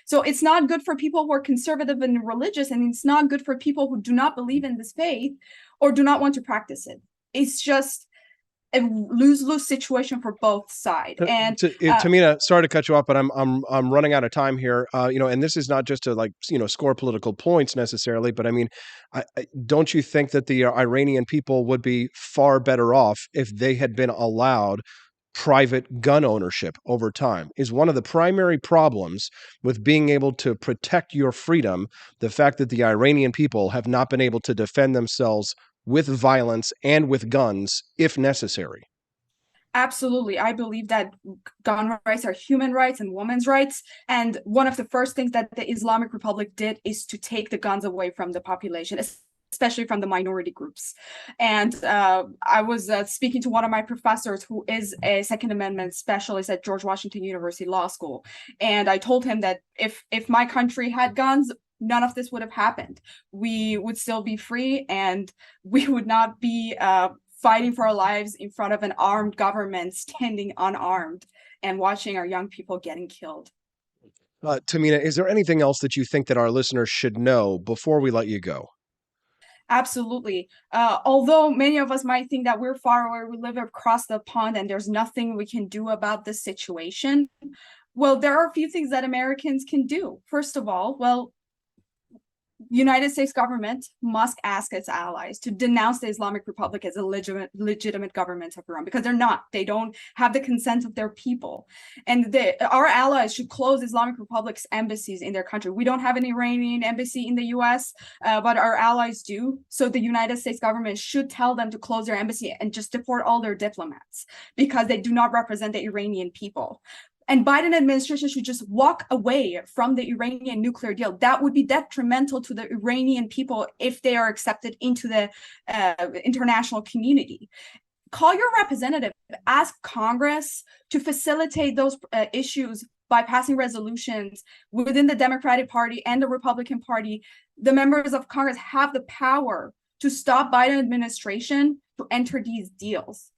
So it's not good for people who are conservative and religious, and it's not good for people who do not believe in this faith or do not want to practice it. It's just a lose-lose situation for both sides. And Tahmineh, sorry to cut you off, but I'm running out of time here. And this is not just to score political points necessarily, but I mean, don't you think that the Iranian people would be far better off if they had been allowed private gun ownership over time? Is one of the primary problems with being able to protect your freedom the fact that the Iranian people have not been able to defend themselves with violence and with guns if necessary? Absolutely. I believe that gun rights are human rights and women's rights. And one of the first things that the Islamic Republic did is to take the guns away from the population, especially from the minority groups. And I was speaking to one of my professors who is a Second Amendment specialist at George Washington University Law School. And I told him that if my country had guns, none of this would have happened. We would still be free, and we would not be fighting for our lives in front of an armed government standing unarmed and watching our young people getting killed. Tahmineh, is there anything else that you think that our listeners should know before we let you go? Absolutely. Although many of us might think that we're far away, we live across the pond and there's nothing we can do about this situation. Well, there are a few things that Americans can do. First of all, United States government must ask its allies to denounce the Islamic Republic as a legitimate government of Iran, because they're not. They don't have the consent of their people. And our allies should close Islamic Republic's embassies in their country. We don't have an Iranian embassy in the US, but our allies do. So the United States government should tell them to close their embassy and just deport all their diplomats, because they do not represent the Iranian people. And Biden administration should just walk away from the Iranian nuclear deal. That would be detrimental to the Iranian people if they are accepted into the international community. Call your representative, ask Congress to facilitate those issues by passing resolutions within the Democratic Party and the Republican Party. The members of Congress have the power to stop Biden administration to enter these deals.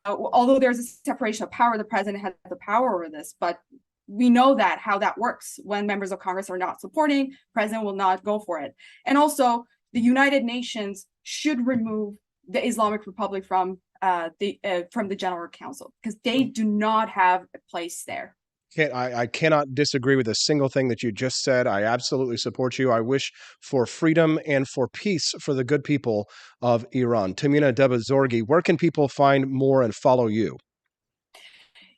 Although there's a separation of power, the president has the power over this, but we know how that works. When members of Congress are not supporting, president will not go for it. And also, the United Nations should remove the Islamic Republic from the General Council, because they do not have a place there. I cannot disagree with a single thing that you just said. I absolutely support you. I wish for freedom and for peace for the good people of Iran. Tahmineh Dehbozorgi, where can people find more and follow you?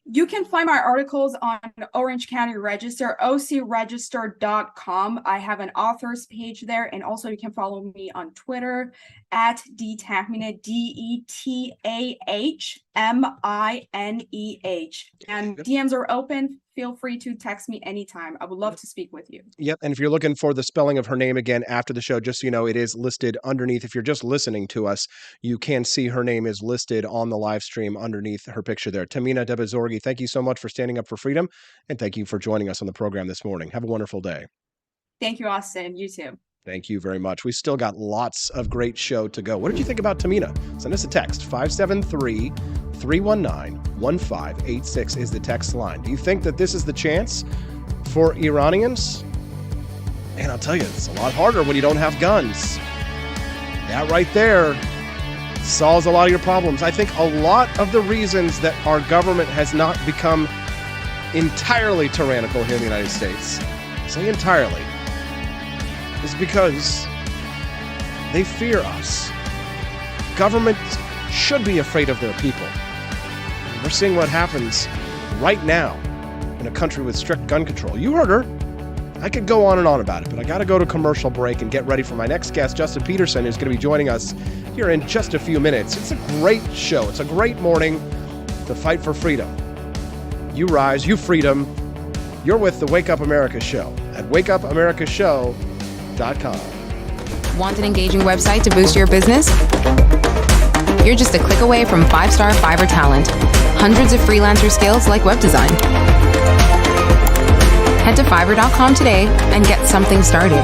You can find my articles on Orange County Register, ocregister.com. I have an authors page there, and also you can follow me on Twitter at DTahmineh, DETAHMINEH. And DMs are open. Feel free to text me anytime. I would love to speak with you. Yep. And if you're looking for the spelling of her name again after the show, just so you know, it is listed underneath. If you're just listening to us, you can see her name is listed on the live stream underneath her picture there. Tahmineh Dehbozorgi, thank you so much for standing up for freedom, and thank you for joining us on the program this morning. Have a wonderful day. Thank you, Austin. You too. Thank you very much. We still got lots of great show to go. What did you think about Tahmineh? Send us a text. 573-319-1586 is the text line. Do you think that this is the chance for Iranians? Man, I'll tell you, it's a lot harder when you don't have guns. That right there solves a lot of your problems. I think a lot of the reasons that our government has not become entirely tyrannical here in the United States, I say entirely, is because they fear us. Government should be afraid of their people. We're seeing what happens right now in a country with strict gun control. You heard her. I could go on and on about it, but I got to go to commercial break and get ready for my next guest, Justin Petersen, who's going to be joining us here in just a few minutes. It's a great show. It's a great morning to fight for freedom. You rise, you freedom. You're with the Wake Up America Show at wakeupamericashow.com. Want an engaging website to boost your business? You're just a click away from 5-star Fiverr talent. Hundreds of freelancer skills like web design. Head to Fiverr.com today and get something started.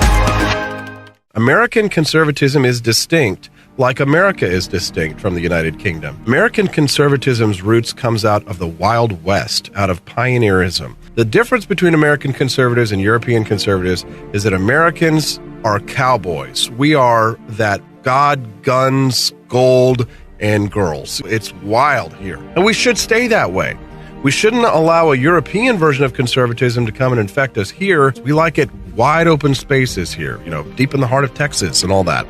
American conservatism is distinct, like America is distinct from the United Kingdom. American conservatism's roots comes out of the Wild West, out of pioneerism. The difference between American conservatives and European conservatives is that Americans are cowboys. We are that God, guns, gold, and girls. It's wild here. And we should stay that way. We shouldn't allow a European version of conservatism to come and infect us here. We like it wide open spaces here, deep in the heart of Texas and all that.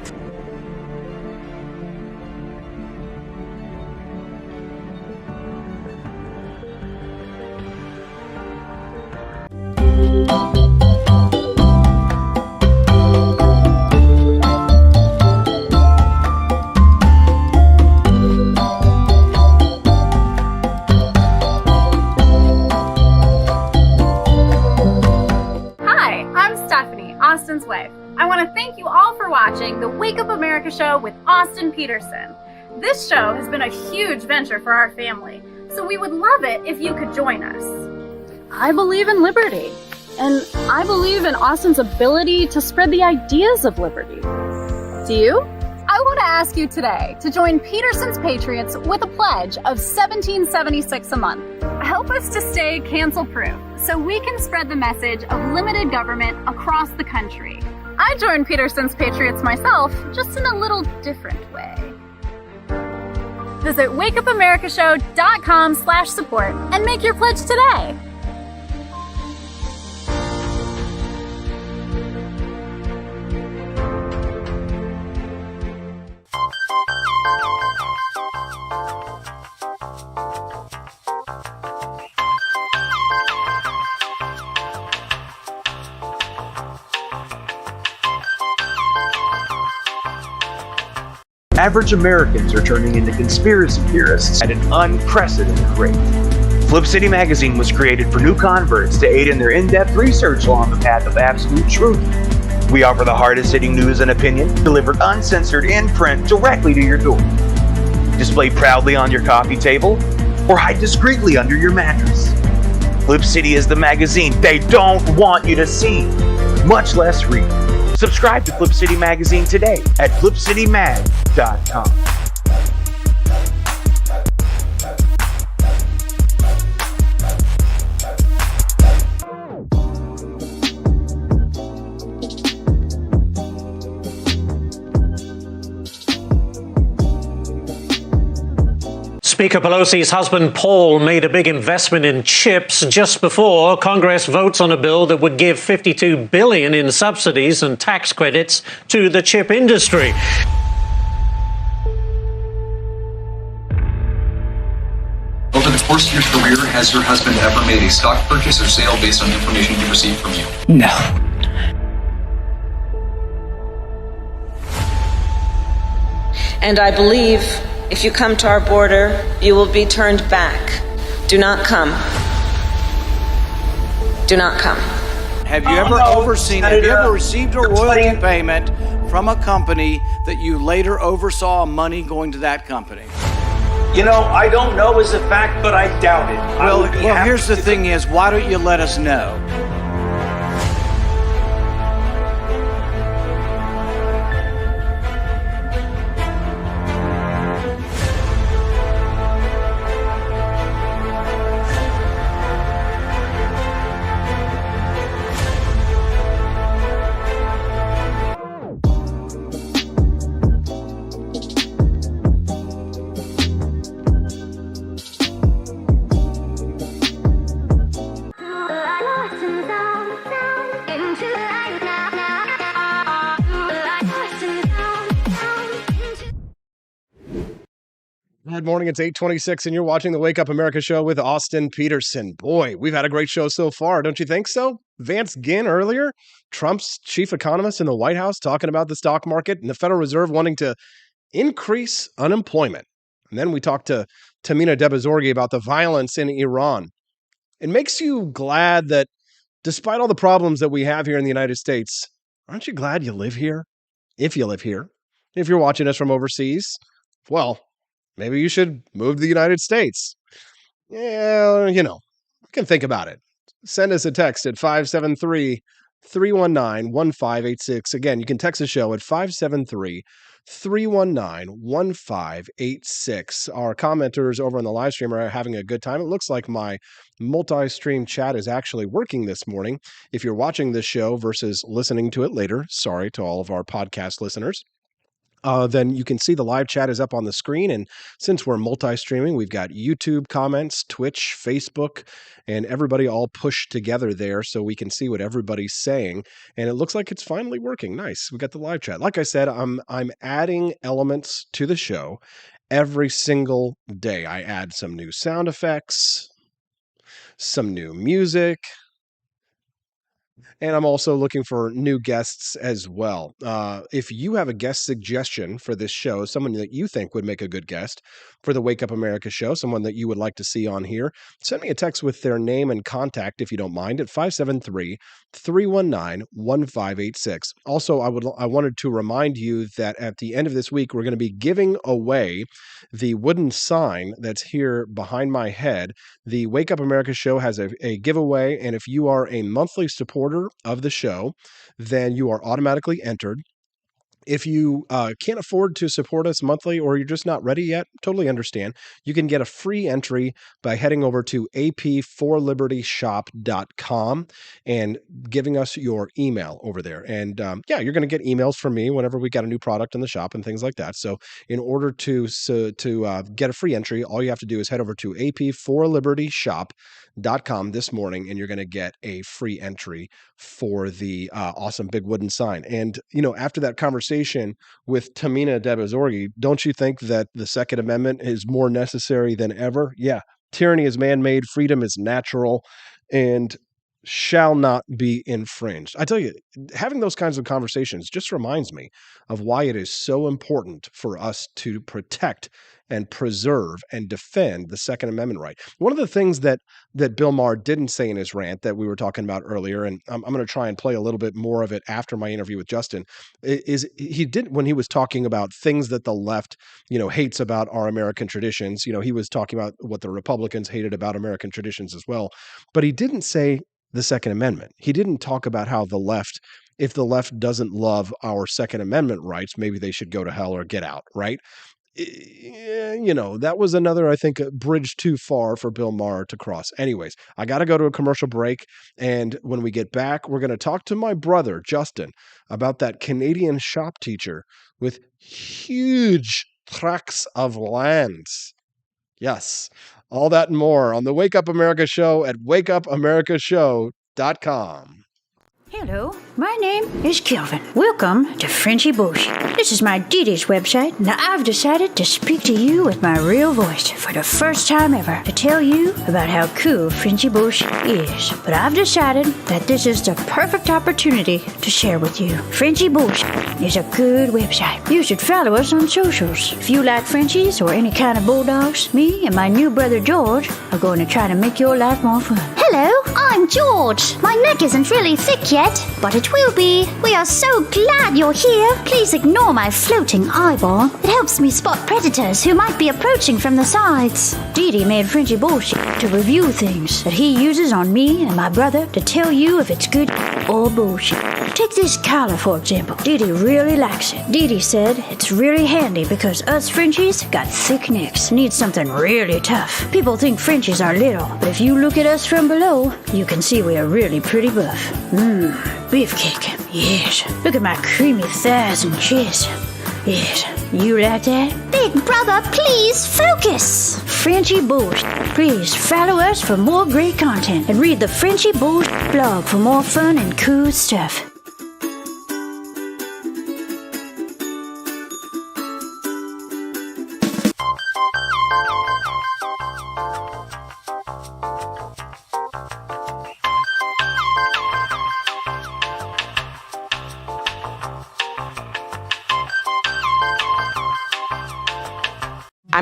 Watching the Wake Up America Show with Austin Petersen. This show has been a huge venture for our family, so we would love it if you could join us. I believe in liberty, and I believe in Austin's ability to spread the ideas of liberty. Do you? I want to ask you today to join Petersen's Patriots with a pledge of $17.76 a month. Help us to stay cancel-proof so we can spread the message of limited government across the country. I joined Petersen's Patriots myself, just in a little different way. Visit wakeupamericashow.com/support and make your pledge today. Average Americans are turning into conspiracy theorists at an unprecedented rate. Flip City Magazine was created for new converts to aid in their in-depth research along the path of absolute truth. We offer the hardest-hitting news and opinion, delivered uncensored in print directly to your door. Display proudly on your coffee table, or hide discreetly under your mattress. Flip City is the magazine they don't want you to see, much less read. Subscribe to Flip City Magazine today at flipcitymag.com. Speaker Pelosi's husband Paul made a big investment in chips just before Congress votes on a bill that would give $52 billion in subsidies and tax credits to the chip industry. Over the course of your career, has your husband ever made a stock purchase or sale based on information he received from you? No. And I believe if you come to our border, you will be turned back. Do not come. Do not come. Have you ever received a royalty payment from a company that you later oversaw money going to that company? You know, I don't know as a fact, but I doubt it. Well, here's the thing is, why don't you let us know? Good morning. It's 8:26, and you're watching the Wake Up America show with Austin Petersen. Boy, we've had a great show so far, don't you think so? Vance Ginn earlier, Trump's chief economist in the White House talking about the stock market and the Federal Reserve wanting to increase unemployment. And then we talked to Tahmineh Dehbozorgi about the violence in Iran. It makes you glad that despite all the problems that we have here in the United States, aren't you glad you live here? If you live here. If you're watching us from overseas, well, maybe you should move to the United States. Yeah, you can think about it. Send us a text at 573-319-1586. Again, you can text the show at 573-319-1586. Our commenters over on the live stream are having a good time. It looks like my multi-stream chat is actually working this morning. If you're watching this show versus listening to it later, sorry to all of our podcast listeners. Then you can see the live chat is up on the screen. And since we're multi-streaming, we've got YouTube comments, Twitch, Facebook, and everybody all pushed together there so we can see what everybody's saying. And it looks like it's finally working. Nice. We got the live chat. Like I said, I'm adding elements to the show every single day. I add some new sound effects, some new music, and I'm also looking for new guests as well. If you have a guest suggestion for this show, someone that you think would make a good guest for the Wake Up America show, someone that you would like to see on here, send me a text with their name and contact, if you don't mind, at 573-319-1586. Also, I wanted to remind you that at the end of this week, we're going to be giving away the wooden sign that's here behind my head. The Wake Up America show has a giveaway, and if you are a monthly supporter of the show, then you are automatically entered. If you can't afford to support us monthly or you're just not ready yet, totally understand. You can get a free entry by heading over to ap4libertyshop.com and giving us your email over there. And you're going to get emails from me whenever we got a new product in the shop and things like that. So in order to get a free entry, all you have to do is head over to ap4libertyshop.com this morning, and you're going to get a free entry for the awesome big wooden sign. And, after that conversation with Tahmineh Dehbozorgi, don't you think that the Second Amendment is more necessary than ever? Yeah, tyranny is man-made, freedom is natural, and shall not be infringed. I tell you, having those kinds of conversations just reminds me of why it is so important for us to protect and preserve and defend the Second Amendment right. One of the things that Bill Maher didn't say in his rant that we were talking about earlier, and I'm going to try and play a little bit more of it after my interview with Justin, is he did when he was talking about things that the left, hates about our American traditions. He was talking about what the Republicans hated about American traditions as well, but he didn't say the Second Amendment. He didn't talk about how if the left doesn't love our Second Amendment rights, maybe they should go to hell or get out, right? That was another, I think, a bridge too far for Bill Maher to cross. Anyways, I got to go to a commercial break. And when we get back, we're going to talk to my brother, Justin, about that Canadian shop teacher with huge tracts of lands. Yes, all that and more on the Wake Up America show at wakeupAmericaShow.com. Hello, my name is Kelvin. Welcome to Frenchy Bush. This is my Didi's website, and I've decided to speak to you with my real voice for the first time ever to tell you about how cool Frenchy Bush is. But I've decided that this is the perfect opportunity to share with you. Frenchy Bush is a good website. You should follow us on socials. If you like Frenchies or any kind of bulldogs, me and my new brother George are going to try to make your life more fun. Hello, I'm George. My neck isn't really thick yet, but it will be. We are so glad you're here. Please ignore my floating eyeball. It helps me spot predators who might be approaching from the sides. Didi made Frenchy bullshit to review things that he uses on me and my brother to tell you if it's good or bullshit. Take this collar, for example. Didi really likes it. Didi said it's really handy because us Frenchies got thick necks. Need something really tough. People think Frenchies are little, but if you look at us from below, you can see we are really pretty buff. Beefcake. Yes. Look at my creamy thighs and chest. Yes. You like that? Big brother, please focus. Frenchy Bush. Please follow us for more great content and read the Frenchy Bush blog for more fun and cool stuff.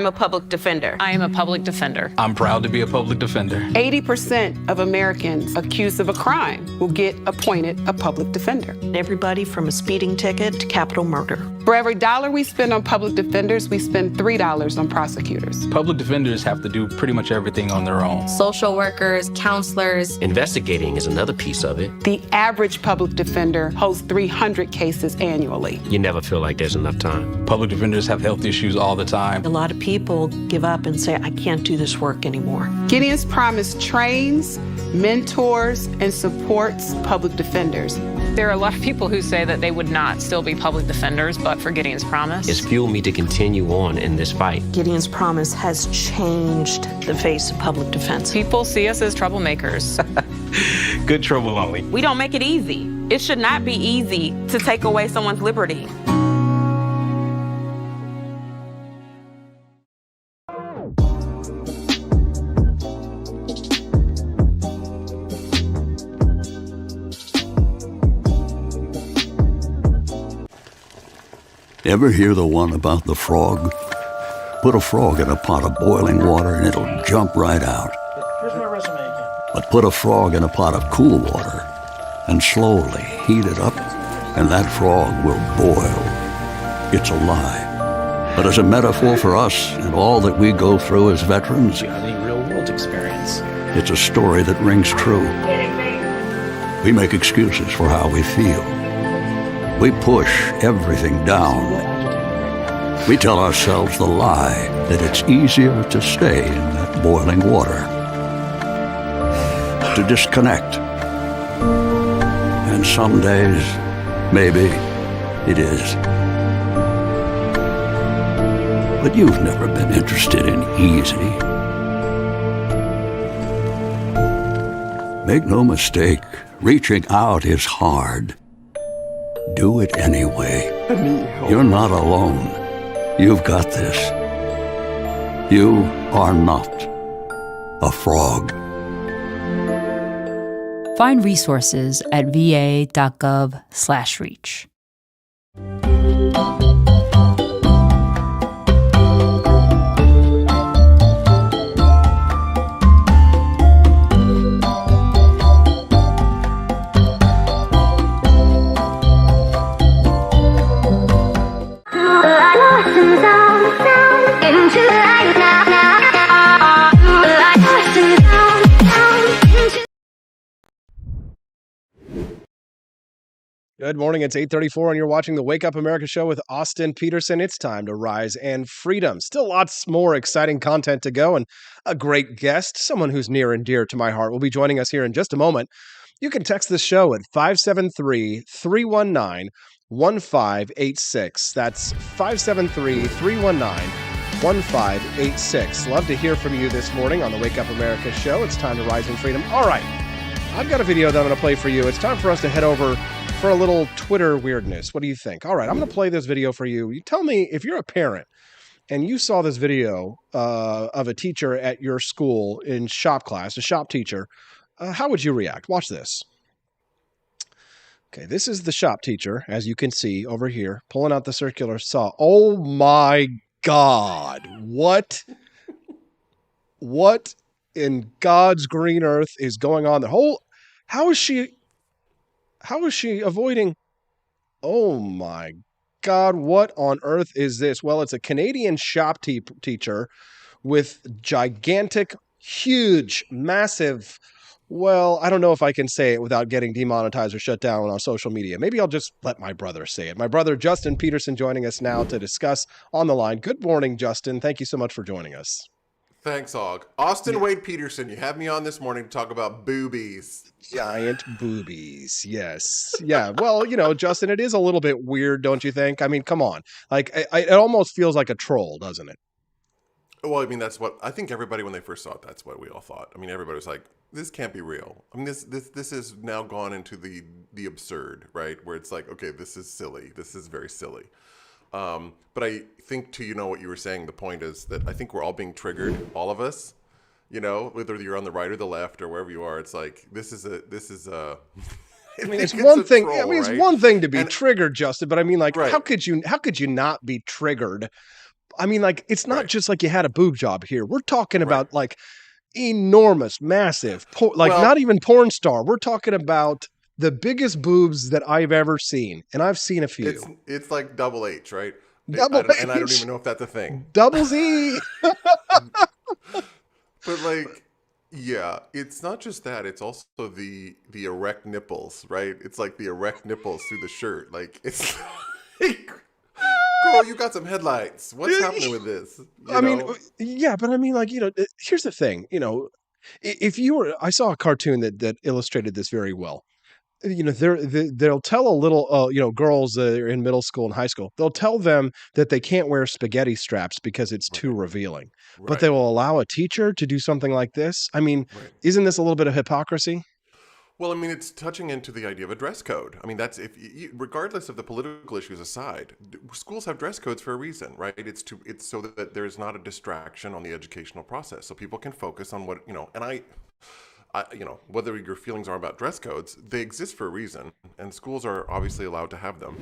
I'm a public defender. I am a public defender. I'm proud to be a public defender. 80% of Americans accused of a crime will get appointed a public defender. Everybody from a speeding ticket to capital murder. For every dollar we spend on public defenders, we spend $3 on prosecutors. Public defenders have to do pretty much everything on their own. Social workers, counselors. Investigating is another piece of it. The average public defender holds 300 cases annually. You never feel like there's enough time. Public defenders have health issues all the time. A lot of people give up and say, I can't do this work anymore. Gideon's Promise trains, mentors, and supports public defenders. There are a lot of people who say that they would not still be public defenders, but for Gideon's Promise. It's fueled me to continue on in this fight. Gideon's Promise has changed the face of public defense. People see us as troublemakers. Good trouble only. We don't make it easy. It should not be easy to take away someone's liberty. Ever hear the one about the frog? Put a frog in a pot of boiling water and it'll jump right out. Here's my resume again. But put a frog in a pot of cool water and slowly heat it up, and that frog will boil. It's a lie. But as a metaphor for us and all that we go through as veterans, real-world experience. it's a story that rings true. We make excuses for how we feel. We push everything down. We tell ourselves the lie that it's easier to stay in that boiling water, to disconnect. And some days, maybe it is. But you've never been interested in easy. Make no mistake, reaching out is hard. Do it anyway. You're not alone. You've got this. You are not a frog. Find resources at va.gov/reach. Good morning. It's 8:34 and you're watching the Wake Up America show with Austin Petersen. It's time to rise and freedom. Still lots more exciting content to go, and a great guest, someone who's near and dear to my heart, will be joining us here in just a moment. You can text the show at 573-319-1586. That's 573-319-1586. Love to hear from you this morning on the Wake Up America show. It's time to rise in freedom. All right. I've got a video that I'm going to play for you. It's time for us to head over for a little Twitter weirdness. What do you think? All right, I'm going to play this video for you. You tell me if you're a parent and you saw this video of a teacher at your school in shop class, a shop teacher, how would you react? Watch this. Okay, this is the shop teacher, as you can see over here, pulling out the circular saw. Oh my God. What in God's green earth is going on? How is she avoiding? Oh my God, what on earth is this? Well, it's a Canadian shop teacher with gigantic, huge, massive, well, I don't know if I can say it without getting demonetized or shut down on social media. Maybe I'll just let my brother say it. My brother, Justin Petersen, joining us now to discuss on the line. Good morning, Justin. Thank you so much for joining us. Thanks, Og. Austin Wade Petersen, you have me on this morning to talk about boobies. Giant boobies, yes. Yeah, well, Justin, it is a little bit weird, don't you think? I mean, come on. Like, it almost feels like a troll, doesn't it? Well, I mean, that's what, I think everybody, when they first saw it, that's what we all thought. I mean, everybody was like, this can't be real. I mean, this has now gone into the absurd, right? Where it's like, okay, this is silly. This is very silly. But I think what you were saying, the point is that I think we're all being triggered, all of us, whether you're on the right or the left or wherever you are. It's like, this is a, I mean, it's one thing. Troll, I mean, it's right? one thing to be triggered, Justin, but I mean, like, right. how could you not be triggered I mean, like, it's not just like you had a boob job here. We're talking about like enormous, massive, not even porn star. We're talking about the biggest boobs that I've ever seen, and I've seen a few. It's like double H, right? Double H. And I don't even know if that's a thing. Double Z. But like, yeah, it's not just that. It's also the erect nipples, right? It's like the erect nipples through the shirt. Like, it's like, girl, you got some headlights. What's happening with this? I mean, yeah, but I mean, like, here's the thing. If you were, I saw a cartoon that illustrated this very well. They'll tell a little, girls that are in middle school and high school, they'll tell them that they can't wear spaghetti straps because it's too revealing. But they will allow a teacher to do something like this. I mean, isn't this a little bit of hypocrisy? Well, I mean, it's touching into the idea of a dress code. I mean, that's regardless of the political issues aside, schools have dress codes for a reason, right? It's so that there's not a distraction on the educational process, so people can focus on what and whether your feelings are about dress codes, they exist for a reason, and schools are obviously allowed to have them.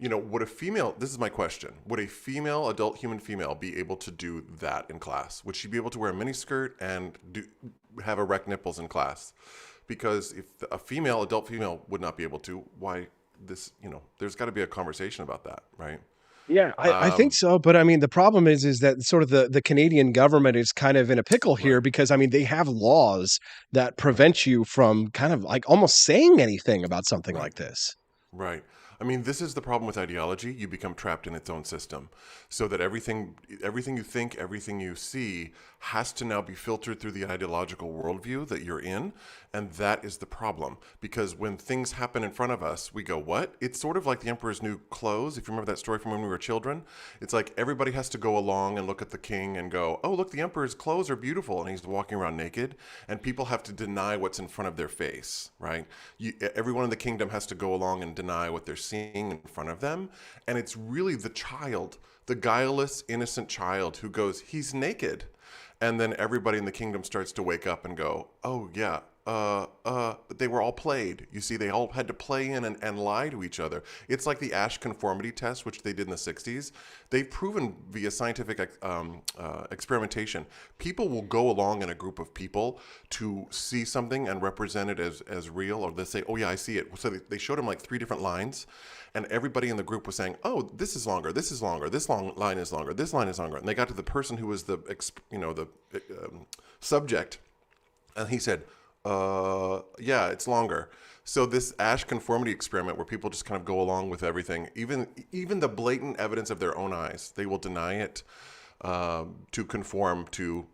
Would a female, this is my question, would a female, adult human female be able to do that in class? Would she be able to wear a miniskirt and have erect nipples in class? Because if a adult female would not be able to, why this, there's got to be a conversation about that, right? Yeah, I think so. But I mean, the problem is that sort of the Canadian government is kind of in a pickle here because, I mean, they have laws that prevent you from kind of like almost saying anything about something like this. Right. I mean, this is the problem with ideology. You become trapped in its own system, so that everything you think, everything you see has to now be filtered through the ideological worldview that you're in. And that is the problem, because when things happen in front of us, we go, what? It's sort of like the Emperor's New Clothes. If you remember that story from when we were children, it's like everybody has to go along and look at the king and go, oh, look, the Emperor's clothes are beautiful. And he's walking around naked, and people have to deny what's in front of their face, right? Everyone in the kingdom has to go along and deny what they're seeing in front of them. And it's really the child, the guileless, innocent child who goes, he's naked. And then everybody in the kingdom starts to wake up and go, oh yeah, but they were all played. You see, they all had to play in and lie to each other. It's like the Asch conformity test, which they did in the 60s. They've proven via scientific experimentation, people will go along in a group of people to see something and represent it as real, or they say, oh yeah, I see it. So they showed them like 3 different lines, and everybody in the group was saying, oh, this is longer, this line is longer, this line is longer. And they got to the person who was the subject, and he said, yeah, it's longer. So this Asch conformity experiment where people just kind of go along with everything, even the blatant evidence of their own eyes, they will deny it to conform to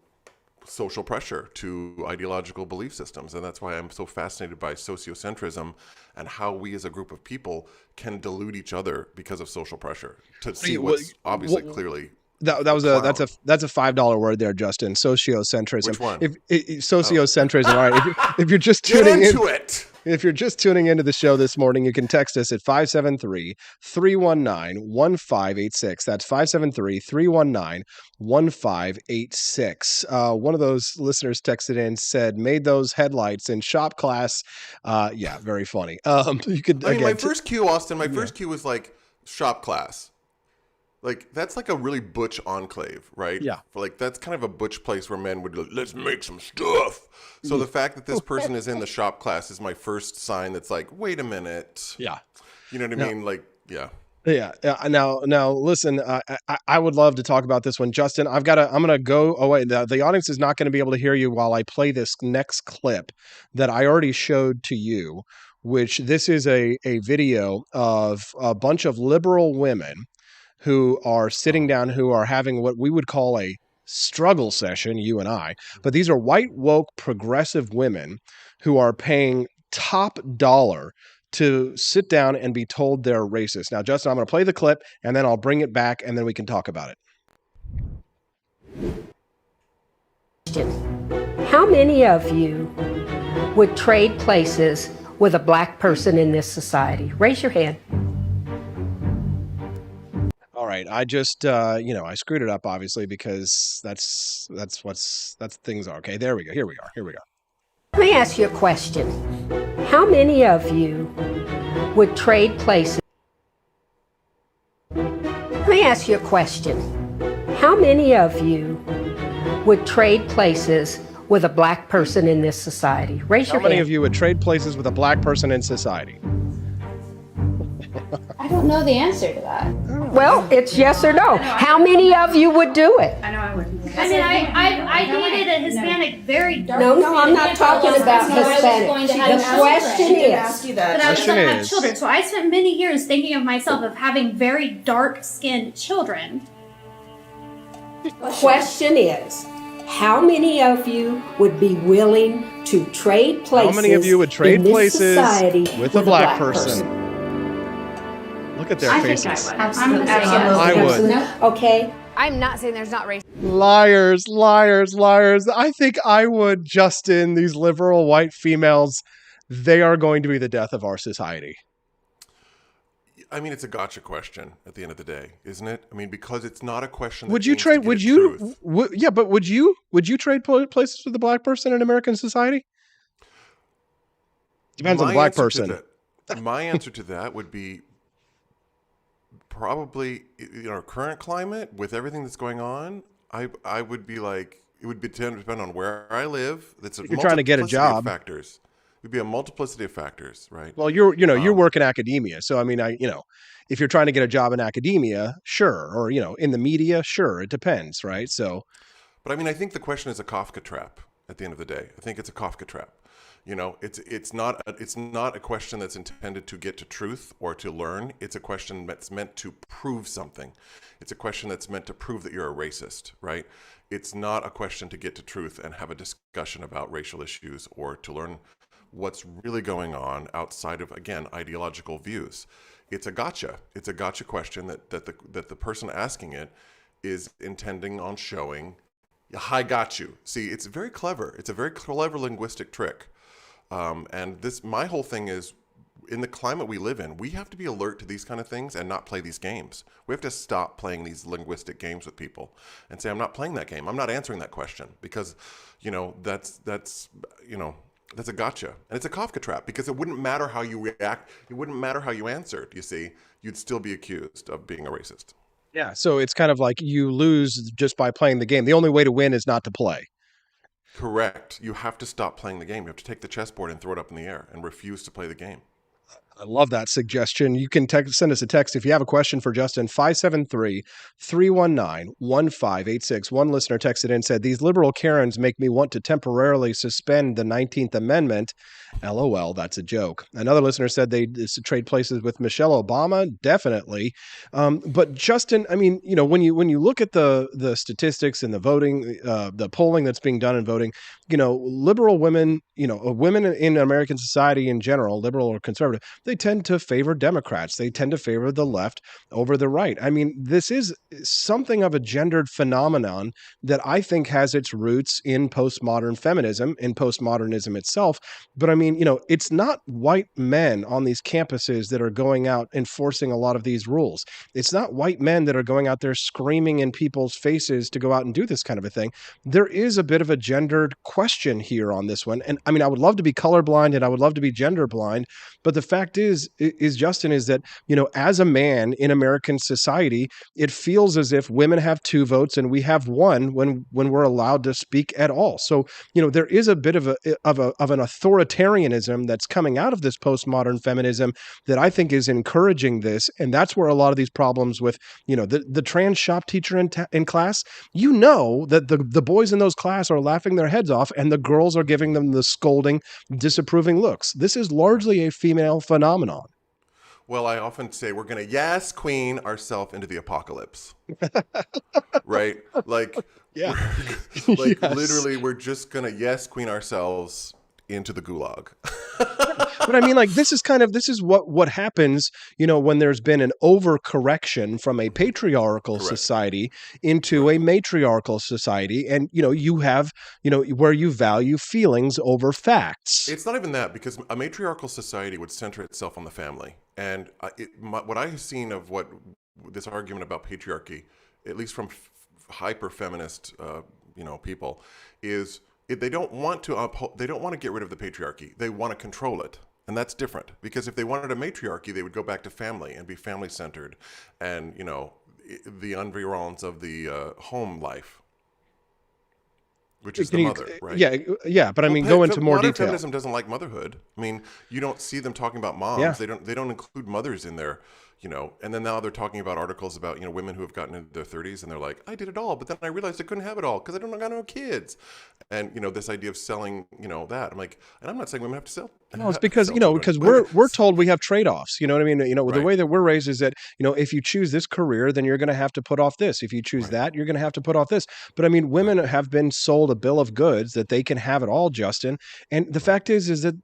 social pressure, to ideological belief systems. And that's why I'm so fascinated by sociocentrism and how we as a group of people can delude each other because of social pressure to see what's obviously clearly. That's a $5 word there, Justin. Sociocentrism. Which one? Sociocentrism. All right. If you're just tuning in, if you're just tuning into the show this morning, you can text us at 573-319-1586. That's 573-319-1586. One of those listeners texted in, said, made those headlights in shop class. Yeah, very funny. You could. My first cue, Austin. My first cue was like shop class. Like, that's like a really butch enclave, right? Yeah. That's kind of a butch place where men would go, let's make some stuff. So the fact that this person is in the shop class is my first sign that's like, wait a minute. Yeah. You know what I mean? Like, yeah. Yeah. Now, listen. I would love to talk about this one, Justin. I'm gonna go away. The audience is not going to be able to hear you while I play this next clip that I already showed to you. Which this is a video of a bunch of liberal women who are sitting down, who are having what we would call a struggle session, you and I. But these are white, woke, progressive women who are paying top dollar to sit down and be told they're racist. Now, Justin, I'm going to play the clip, and then I'll bring it back, and then we can talk about it. How many of you would trade places with a black person in this society? Raise your hand. All right, I just I screwed it up obviously because that's things are. Okay, there we go. Here we are. Let me ask you a question. How many of you would trade places? Let me ask you a question. How many of you would trade places with a black person in this society? Raise How your many hand. of you would trade places with a black person in society? I don't know the answer to that. Well, it's yes or no. How many of you would do it? I know I wouldn't. I mean, I dated a Hispanic, very dark. No, I'm not talking about Hispanic. The question is, But I was going to have children, so I spent many years thinking of myself of having very dark-skinned children. question is, how many of you would be willing to trade places? How many of you would trade in this places society with a black person? Look at their faces. I would. Okay. I'm not saying there's not racism. Liars, liars, liars. I think I would, Justin, these liberal white females, they are going to be the death of our society. I mean, it's a gotcha question at the end of the day, isn't it? I mean, because it's not a question that Would you aims trade, to get would at you, truth. yeah, but would you trade places with a black person in American society? Depends on the black person. My answer to that would be probably in our current climate with everything that's going on. I would be like, it would depend on where I live. That's a You're trying to get a multiplicity of job. Factors. It would be a multiplicity of factors, right? Well, you work in academia, so I mean, if you're trying to get a job in academia, sure, or in the media, sure, it depends, right? So, but I mean, I think the question is a Kafka trap. At the end of the day, I think it's a Kafka trap. It's not a question that's intended to get to truth or to learn. It's a question that's meant to prove something. It's a question that's meant to prove that you're a racist, right? It's not a question to get to truth and have a discussion about racial issues or to learn what's really going on outside of, again, ideological views. It's a gotcha. It's a gotcha question that the person asking it is intending on showing, I got you. See, it's very clever. It's a very clever linguistic trick. And my whole thing is, in the climate we live in, we have to be alert to these kind of things and not play these games. We have to stop playing these linguistic games with people and say, I'm not playing that game. I'm not answering that question because, that's a gotcha. And it's a Kafka trap because it wouldn't matter how you react. It wouldn't matter how you answered, you see. You'd still be accused of being a racist. yeah, so it's kind of like you lose just by playing the game. The only way to win is not to play. Correct. You have to stop playing the game. You have to take the chessboard and throw it up in the air and refuse to play the game. I love that suggestion. You can send us a text if you have a question for Justin, 573-319-1586. One listener texted in and said, these liberal Karens make me want to temporarily suspend the 19th Amendment. LOL, that's a joke. Another listener said they trade places with Michelle Obama. Definitely. But Justin, I mean, when you look at the statistics and the voting, the polling that's being done in voting, liberal women, women in American society in general, liberal or conservative, they tend to favor Democrats. They tend to favor the left over the right. I mean, this is something of a gendered phenomenon that I think has its roots in postmodern feminism, in postmodernism itself. But I mean, it's not white men on these campuses that are going out enforcing a lot of these rules. It's not white men that are going out there screaming in people's faces to go out and do this kind of a thing. There is a bit of a gendered question here on this one. And I mean, I would love to be colorblind and I would love to be gender blind, but the fact is Justin, is that, as a man in American society, it feels as if women have 2 votes and we have 1 when we're allowed to speak at all. So, there is a bit of an authoritarianism that's coming out of this postmodern feminism that I think is encouraging this. And that's where a lot of these problems with, the trans shop teacher in class, that the boys in those class are laughing their heads off and the girls are giving them the scolding, disapproving looks. This is largely a female phenomenon. Well, I often say we're going to yes queen ourselves into the apocalypse. Right? Like, yeah. Like Yes. literally we're just going to yes queen ourselves into the gulag. But I mean, like, this is what happens, when there's been an overcorrection from a patriarchal society into a matriarchal society. And, you have, where you value feelings over facts. It's not even that, because a matriarchal society would center itself on the family. And what I have seen of what this argument about patriarchy, at least from hyper-feminist, people, is they don't want to get rid of the patriarchy. They want to control it. And that's different, because if they wanted a matriarchy, they would go back to family and be family-centered. And, the environs of the home life, which is the mother, right? Yeah. But I mean, go into more modern detail. Feminism doesn't like motherhood. I mean, you don't see them talking about moms. Yeah. They don't include mothers in their, and then now they're talking about articles about, women who have gotten into their 30s and they're like, I did it all, but then I realized I couldn't have it all because I don't got no kids. And, this idea of selling, that. I'm like, and I'm not saying women have to sell. No, it's because, because we're told we have trade-offs. You know what I mean? The way that we're raised is that, if you choose this career, then you're going to have to put off this. If you choose that, you're going to have to put off this. But I mean, women have been sold a bill of goods that they can have it all, Justin. And the fact is that,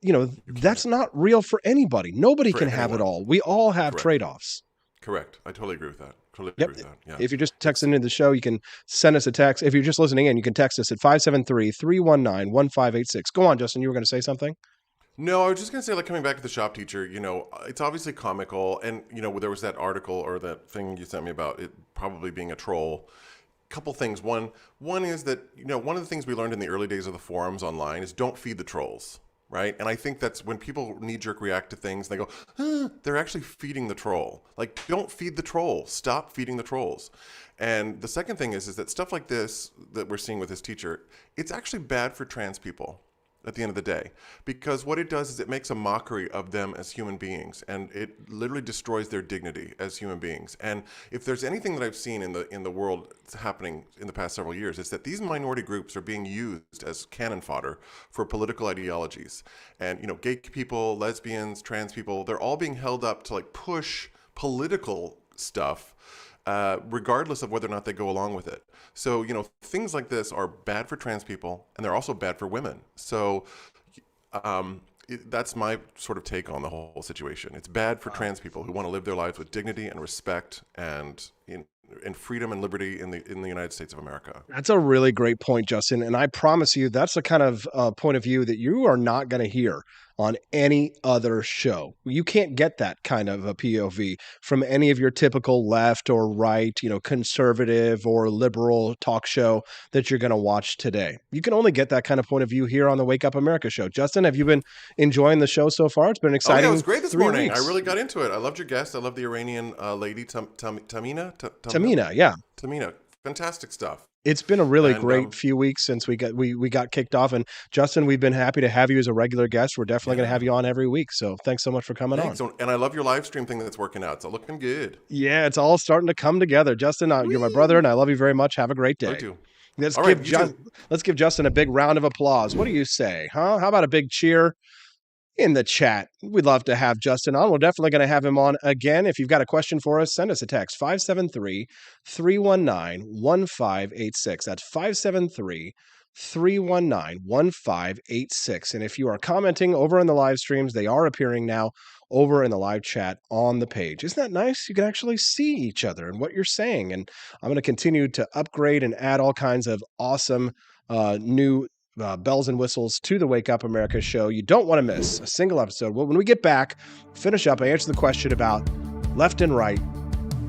that's not real for anybody. Nobody can have it all. We all have trade-offs. Correct. I totally agree with that. Agree with that. Yeah. If you're just texting into the show, you can send us a text. If you're just listening in, you can text us at 573-319-1586. Go on, Justin. You were going to say something? No, I was just going to say, coming back to the shop teacher, it's obviously comical. And, there was that article or that thing you sent me about it probably being a troll. Couple things. One is that, one of the things we learned in the early days of the forums online is don't feed the trolls. Right. And I think that's when people knee-jerk react to things, they go, they're actually feeding the troll. Don't feed the troll. Stop feeding the trolls. And the second thing is that stuff like this that we're seeing with this teacher, it's actually bad for trans people at the end of the day, because what it does is it makes a mockery of them as human beings, and it literally destroys their dignity as human beings. And if there's anything that I've seen in the world happening in the past several years, it's that these minority groups are being used as cannon fodder for political ideologies. And gay people, lesbians, trans people, they're all being held up to push political stuff, regardless of whether or not they go along with it. So, things like this are bad for trans people, and they're also bad for women. So that's my sort of take on the whole situation. It's bad for trans people who want to live their lives with dignity and respect and freedom and liberty in the United States of America. That's a really great point, Justin. And I promise you, that's the kind of point of view that you are not going to hear on any other show. You can't get that kind of a POV from any of your typical left or right, conservative or liberal talk show that you're going to watch today. You can only get that kind of point of view here on the Wake Up America show. Justin, have you been enjoying the show so far? It's been exciting. Oh, yeah, it was great this morning. weeks. I really got into it. I loved your guest. I love the Iranian lady, Tahmineh. Tahmineh. Fantastic stuff. It's been a really great few weeks since we got kicked off. And Justin, we've been happy to have you as a regular guest. We're definitely going to have you on every week. So thanks so much for coming on. And I love your live stream thing that's working out. It's looking good. Yeah, it's all starting to come together. Justin, you're my brother, and I love you very much. Have a great day. I do. Let's give Justin a big round of applause. What do you say? Huh? How about a big cheer in the chat? We'd love to have Justin on. We're definitely going to have him on again. If you've got a question for us, send us a text, 573-319-1586. That's 573-319-1586. And if you are commenting over in the live streams, they are appearing now over in the live chat on the page. Isn't that nice? You can actually see each other and what you're saying. And I'm going to continue to upgrade and add all kinds of awesome new bells and whistles to the Wake Up America show. You don't want to miss a single episode. Well, when we get back, finish up, I answer the question about left and right,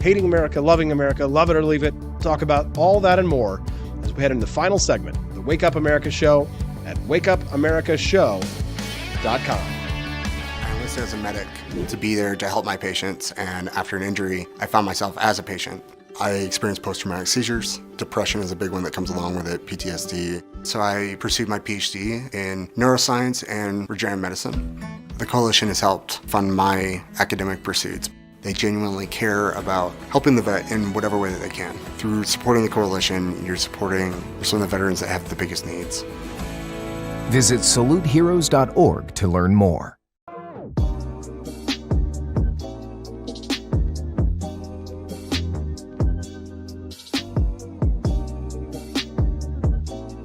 hating America, love it or leave it, talk about all that and more as we head into the final segment, the Wake Up America show at wakeupAmericaShow.com. I enlisted as a medic to be there to help my patients, and after an injury, I found myself as a patient. I experienced post-traumatic seizures. Depression is a big one that comes along with it, PTSD. So I pursued my PhD in neuroscience and regenerative medicine. The coalition has helped fund my academic pursuits. They genuinely care about helping the vet in whatever way that they can. Through supporting the coalition, you're supporting some of the veterans that have the biggest needs. Visit saluteheroes.org to learn more.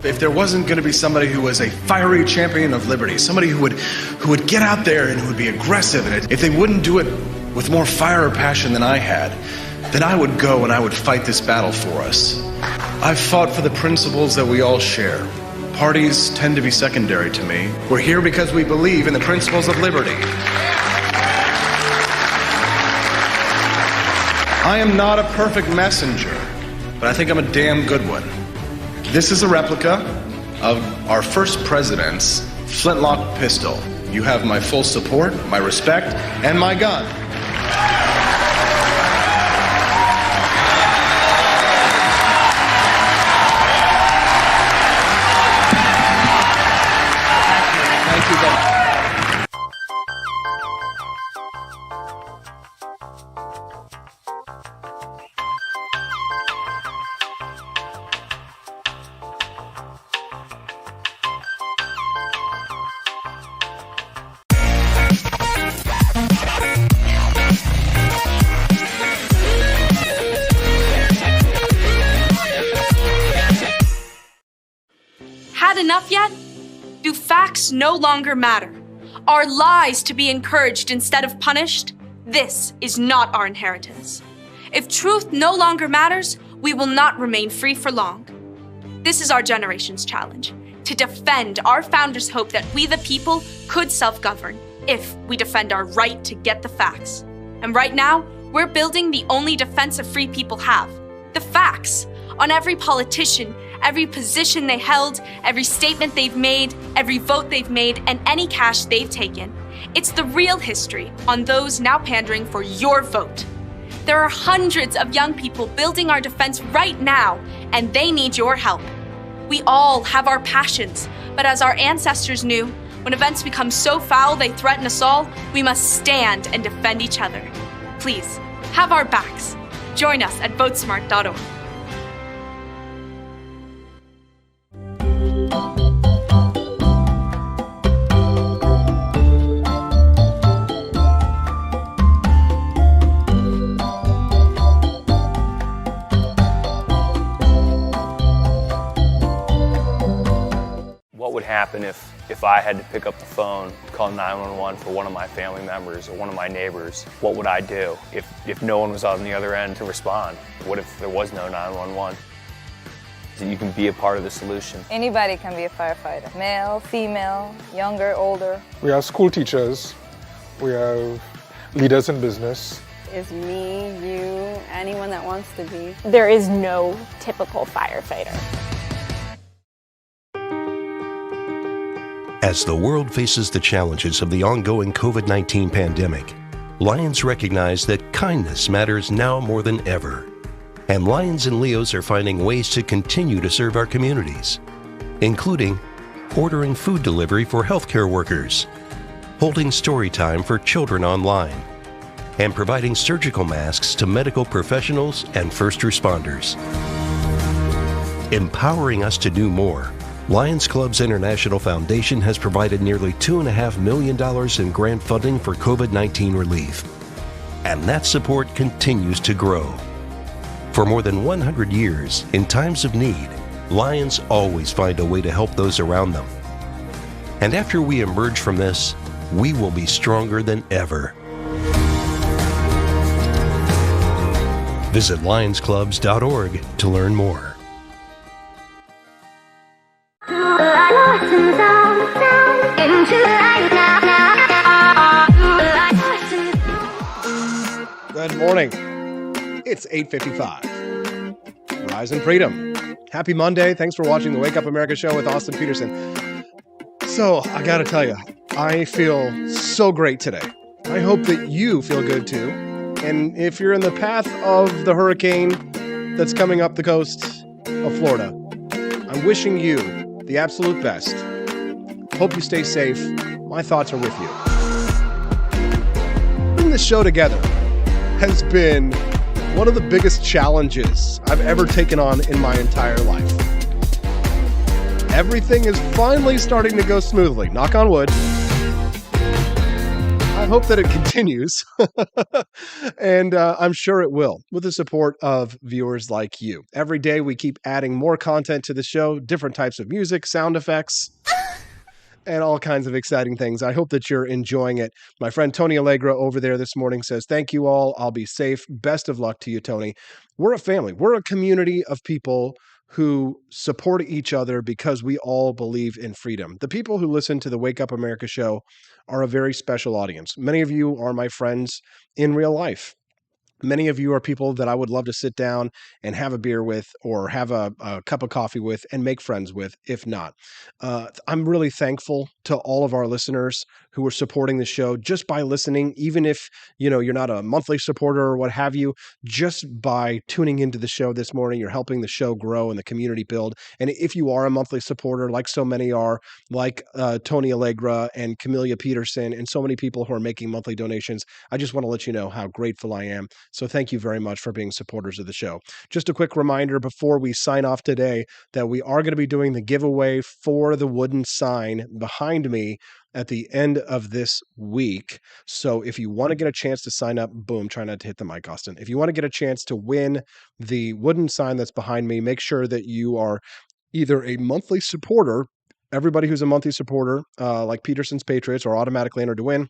If there wasn't going to be somebody who was a fiery champion of liberty, somebody who would get out there and who would be aggressive, and if they wouldn't do it with more fire or passion than I had, then I would go and I would fight this battle for us. I've fought for the principles that we all share. Parties tend to be secondary to me. We're here because we believe in the principles of liberty. I am not a perfect messenger, but I think I'm a damn good one. This is a replica of our first president's flintlock pistol. You have my full support, my respect, and my gun. enough yet? Do facts no longer matter? Are lies to be encouraged instead of punished? This is not our inheritance. If truth no longer matters, we will not remain free for long. This is our generation's challenge, to defend our founders' hope that we the people could self-govern if we defend our right to get the facts. And right now, we're building the only defense of free people have, the facts, on every politician, every position they held, every statement they've made, every vote they've made, and any cash they've taken. It's the real history on those now pandering for your vote. There are hundreds of young people building our defense right now, and they need your help. We all have our passions, but as our ancestors knew, when events become so foul they threaten us all, we must stand and defend each other. Please, have our backs. Join us at votesmart.org. What would happen if I had to pick up the phone, call 911 for one of my family members or one of my neighbors? What would I do if no one was on the other end to respond? What if there was no 911? So you can be a part of the solution. Anybody can be a firefighter. Male, female, younger, older. We have school teachers. We have leaders in business. Is me, you, anyone that wants to be. There is no typical firefighter. As the world faces the challenges of the ongoing COVID-19 pandemic, Lions recognize that kindness matters now more than ever. And Lions and Leos are finding ways to continue to serve our communities, including ordering food delivery for healthcare workers, holding story time for children online, and providing surgical masks to medical professionals and first responders. Empowering us to do more, Lions Clubs International Foundation has provided nearly $2.5 million in grant funding for COVID-19 relief. And that support continues to grow. For more than 100 years, in times of need, Lions always find a way to help those around them. And after we emerge from this, we will be stronger than ever. Visit lionsclubs.org to learn more. Good morning. It's 8:55. Rise and freedom. Happy Monday. Thanks for watching the Wake Up America show with Austin Petersen. So, I gotta tell you, I feel so great today. I hope that you feel good too. And if you're in the path of the hurricane that's coming up the coast of Florida, I'm wishing you the absolute best. Hope you stay safe. My thoughts are with you. Putting this show together has been one of the biggest challenges I've ever taken on in my entire life. Everything is finally starting to go smoothly, knock on wood. I hope that it continues, and I'm sure it will, with the support of viewers like you. Every day we keep adding more content to the show, different types of music, sound effects, and all kinds of exciting things. I hope that you're enjoying it. My friend Tony Allegra over there this morning says, thank you all. I'll be safe. Best of luck to you, Tony. We're a family. We're a community of people who support each other because we all believe in freedom. The people who listen to the Wake Up America show are a very special audience. Many of you are my friends in real life. Many of you are people that I would love to sit down and have a beer with or have a cup of coffee with and make friends with, if not. I'm really thankful to all of our listeners who are supporting the show just by listening, even if you're not a monthly supporter or what have you, just by tuning into the show this morning, you're helping the show grow and the community build. And if you are a monthly supporter, like so many are, like Tony Allegra and Camellia Petersen and so many people who are making monthly donations, I just want to let you know how grateful I am. So thank you very much for being supporters of the show. Just a quick reminder before we sign off today that we are going to be doing the giveaway for the wooden sign behind me at the end of this week. So if you want to get a chance to sign up, boom, try not to hit the mic, Austin. If you want to get a chance to win the wooden sign that's behind me, make sure that you are either a monthly supporter everybody who's a monthly supporter, like Petersen's Patriots, are automatically entered to win.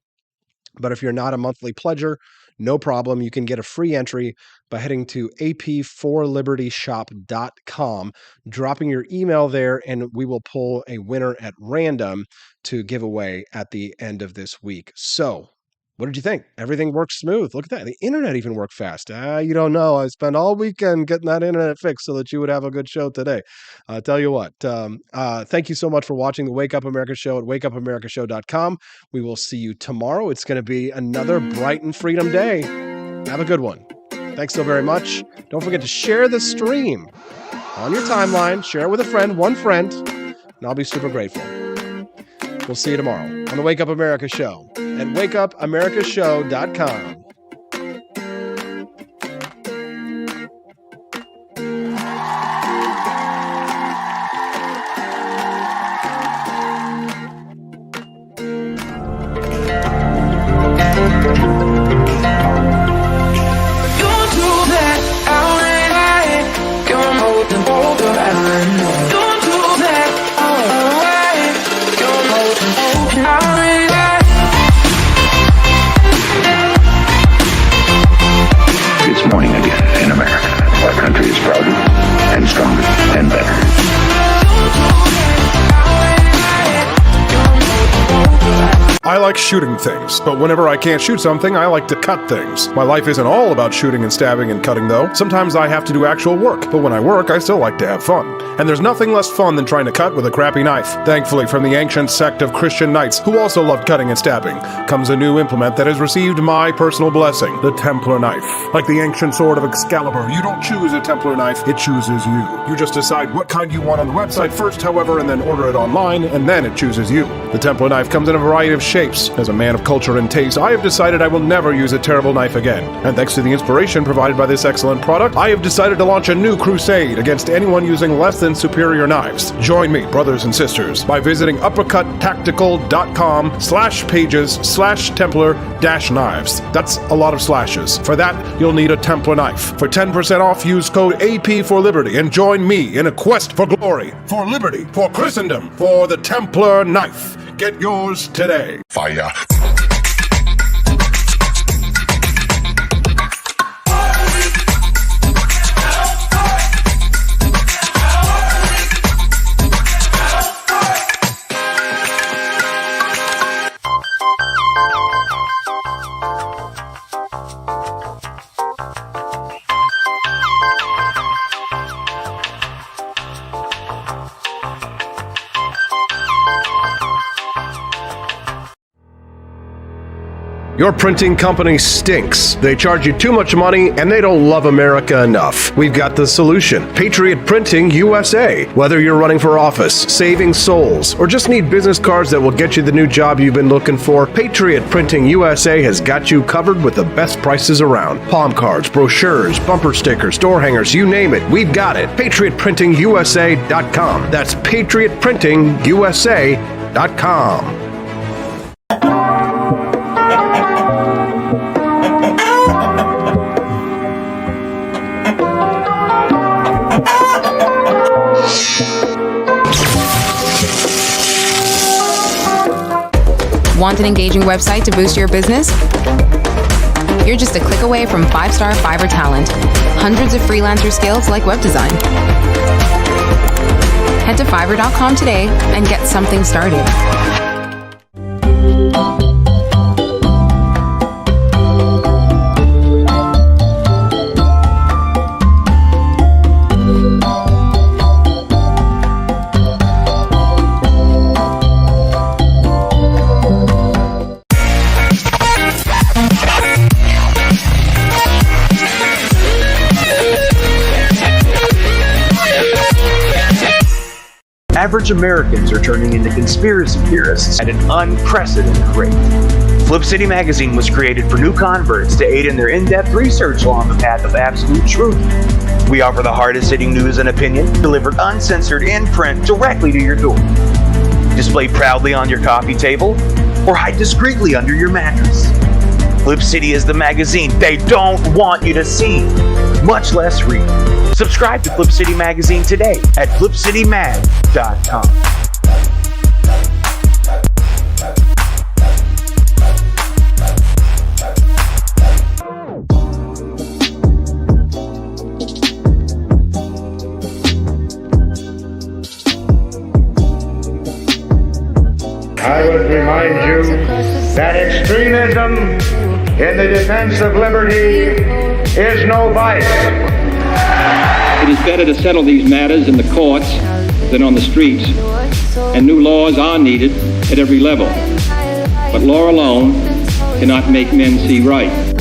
But if you're not a monthly pledger, no problem. You can get a free entry by heading to ap4libertyshop.com, dropping your email there, and we will pull a winner at random to give away at the end of this week. So, what did you think? Everything works smooth. Look at that. The internet even worked fast. You don't know. I spent all weekend getting that internet fixed so that you would have a good show today. I'll tell you what. Thank you so much for watching the Wake Up America Show at wakeupamericashow.com. We will see you tomorrow. It's going to be another bright and freedom day. Have a good one. Thanks so very much. Don't forget to share the stream on your timeline. Share it with a friend, one friend, and I'll be super grateful. We'll see you tomorrow on the Wake Up America Show at wakeupamericashow.com. It's morning again in America. Our country is prouder and stronger and better. I like shooting things, but whenever I can't shoot something, I like to cut things. My life isn't all about shooting and stabbing and cutting, though. Sometimes I have to do actual work, but when I work, I still like to have fun. And there's nothing less fun than trying to cut with a crappy knife. Thankfully, from the ancient sect of Christian knights, who also loved cutting and stabbing, comes a new implement that has received my personal blessing, the Templar knife. Like the ancient sword of Excalibur, you don't choose a Templar knife, it chooses you. You just decide what kind you want on the website first, however, and then order it online, and then it chooses you. The Templar knife comes in a variety of shapes. As a man of culture and taste, I have decided I will never use a terrible knife again. And thanks to the inspiration provided by this excellent product, I have decided to launch a new crusade against anyone using less than superior knives. Join me, brothers and sisters, by visiting uppercuttactical.com/pages/Templar-knives. That's a lot of slashes. For that, you'll need a Templar knife. For 10% off, use code AP4Liberty and join me in a quest for glory, for liberty, for Christendom, for the Templar knife. Get yours today. Fire. Your printing company stinks. They charge you too much money and they don't love America enough. We've got the solution. Patriot Printing USA. Whether you're running for office, saving souls, or just need business cards that will get you the new job you've been looking for, Patriot Printing USA has got you covered with the best prices around. Palm cards, brochures, bumper stickers, door hangers, you name it, we've got it. PatriotPrintingUSA.com. That's PatriotPrintingUSA.com. Want an engaging website to boost your business? You're just a click away from 5-star Fiverr talent. Hundreds of freelancer skills like web design. Head to Fiverr.com today and get something started. Average Americans are turning into conspiracy theorists at an unprecedented rate. Flip City Magazine was created for new converts to aid in their in-depth research along the path of absolute truth. We offer the hardest-hitting news and opinion delivered uncensored in print directly to your door. Display proudly on your coffee table or hide discreetly under your mattress. Flip City is the magazine they don't want you to see, much less read. Subscribe to Flip City Magazine today at flipcitymag.com. extremism in the defense of liberty is no vice. It is better to settle these matters in the courts than on the streets, and new laws are needed at every level. But law alone cannot make men see right.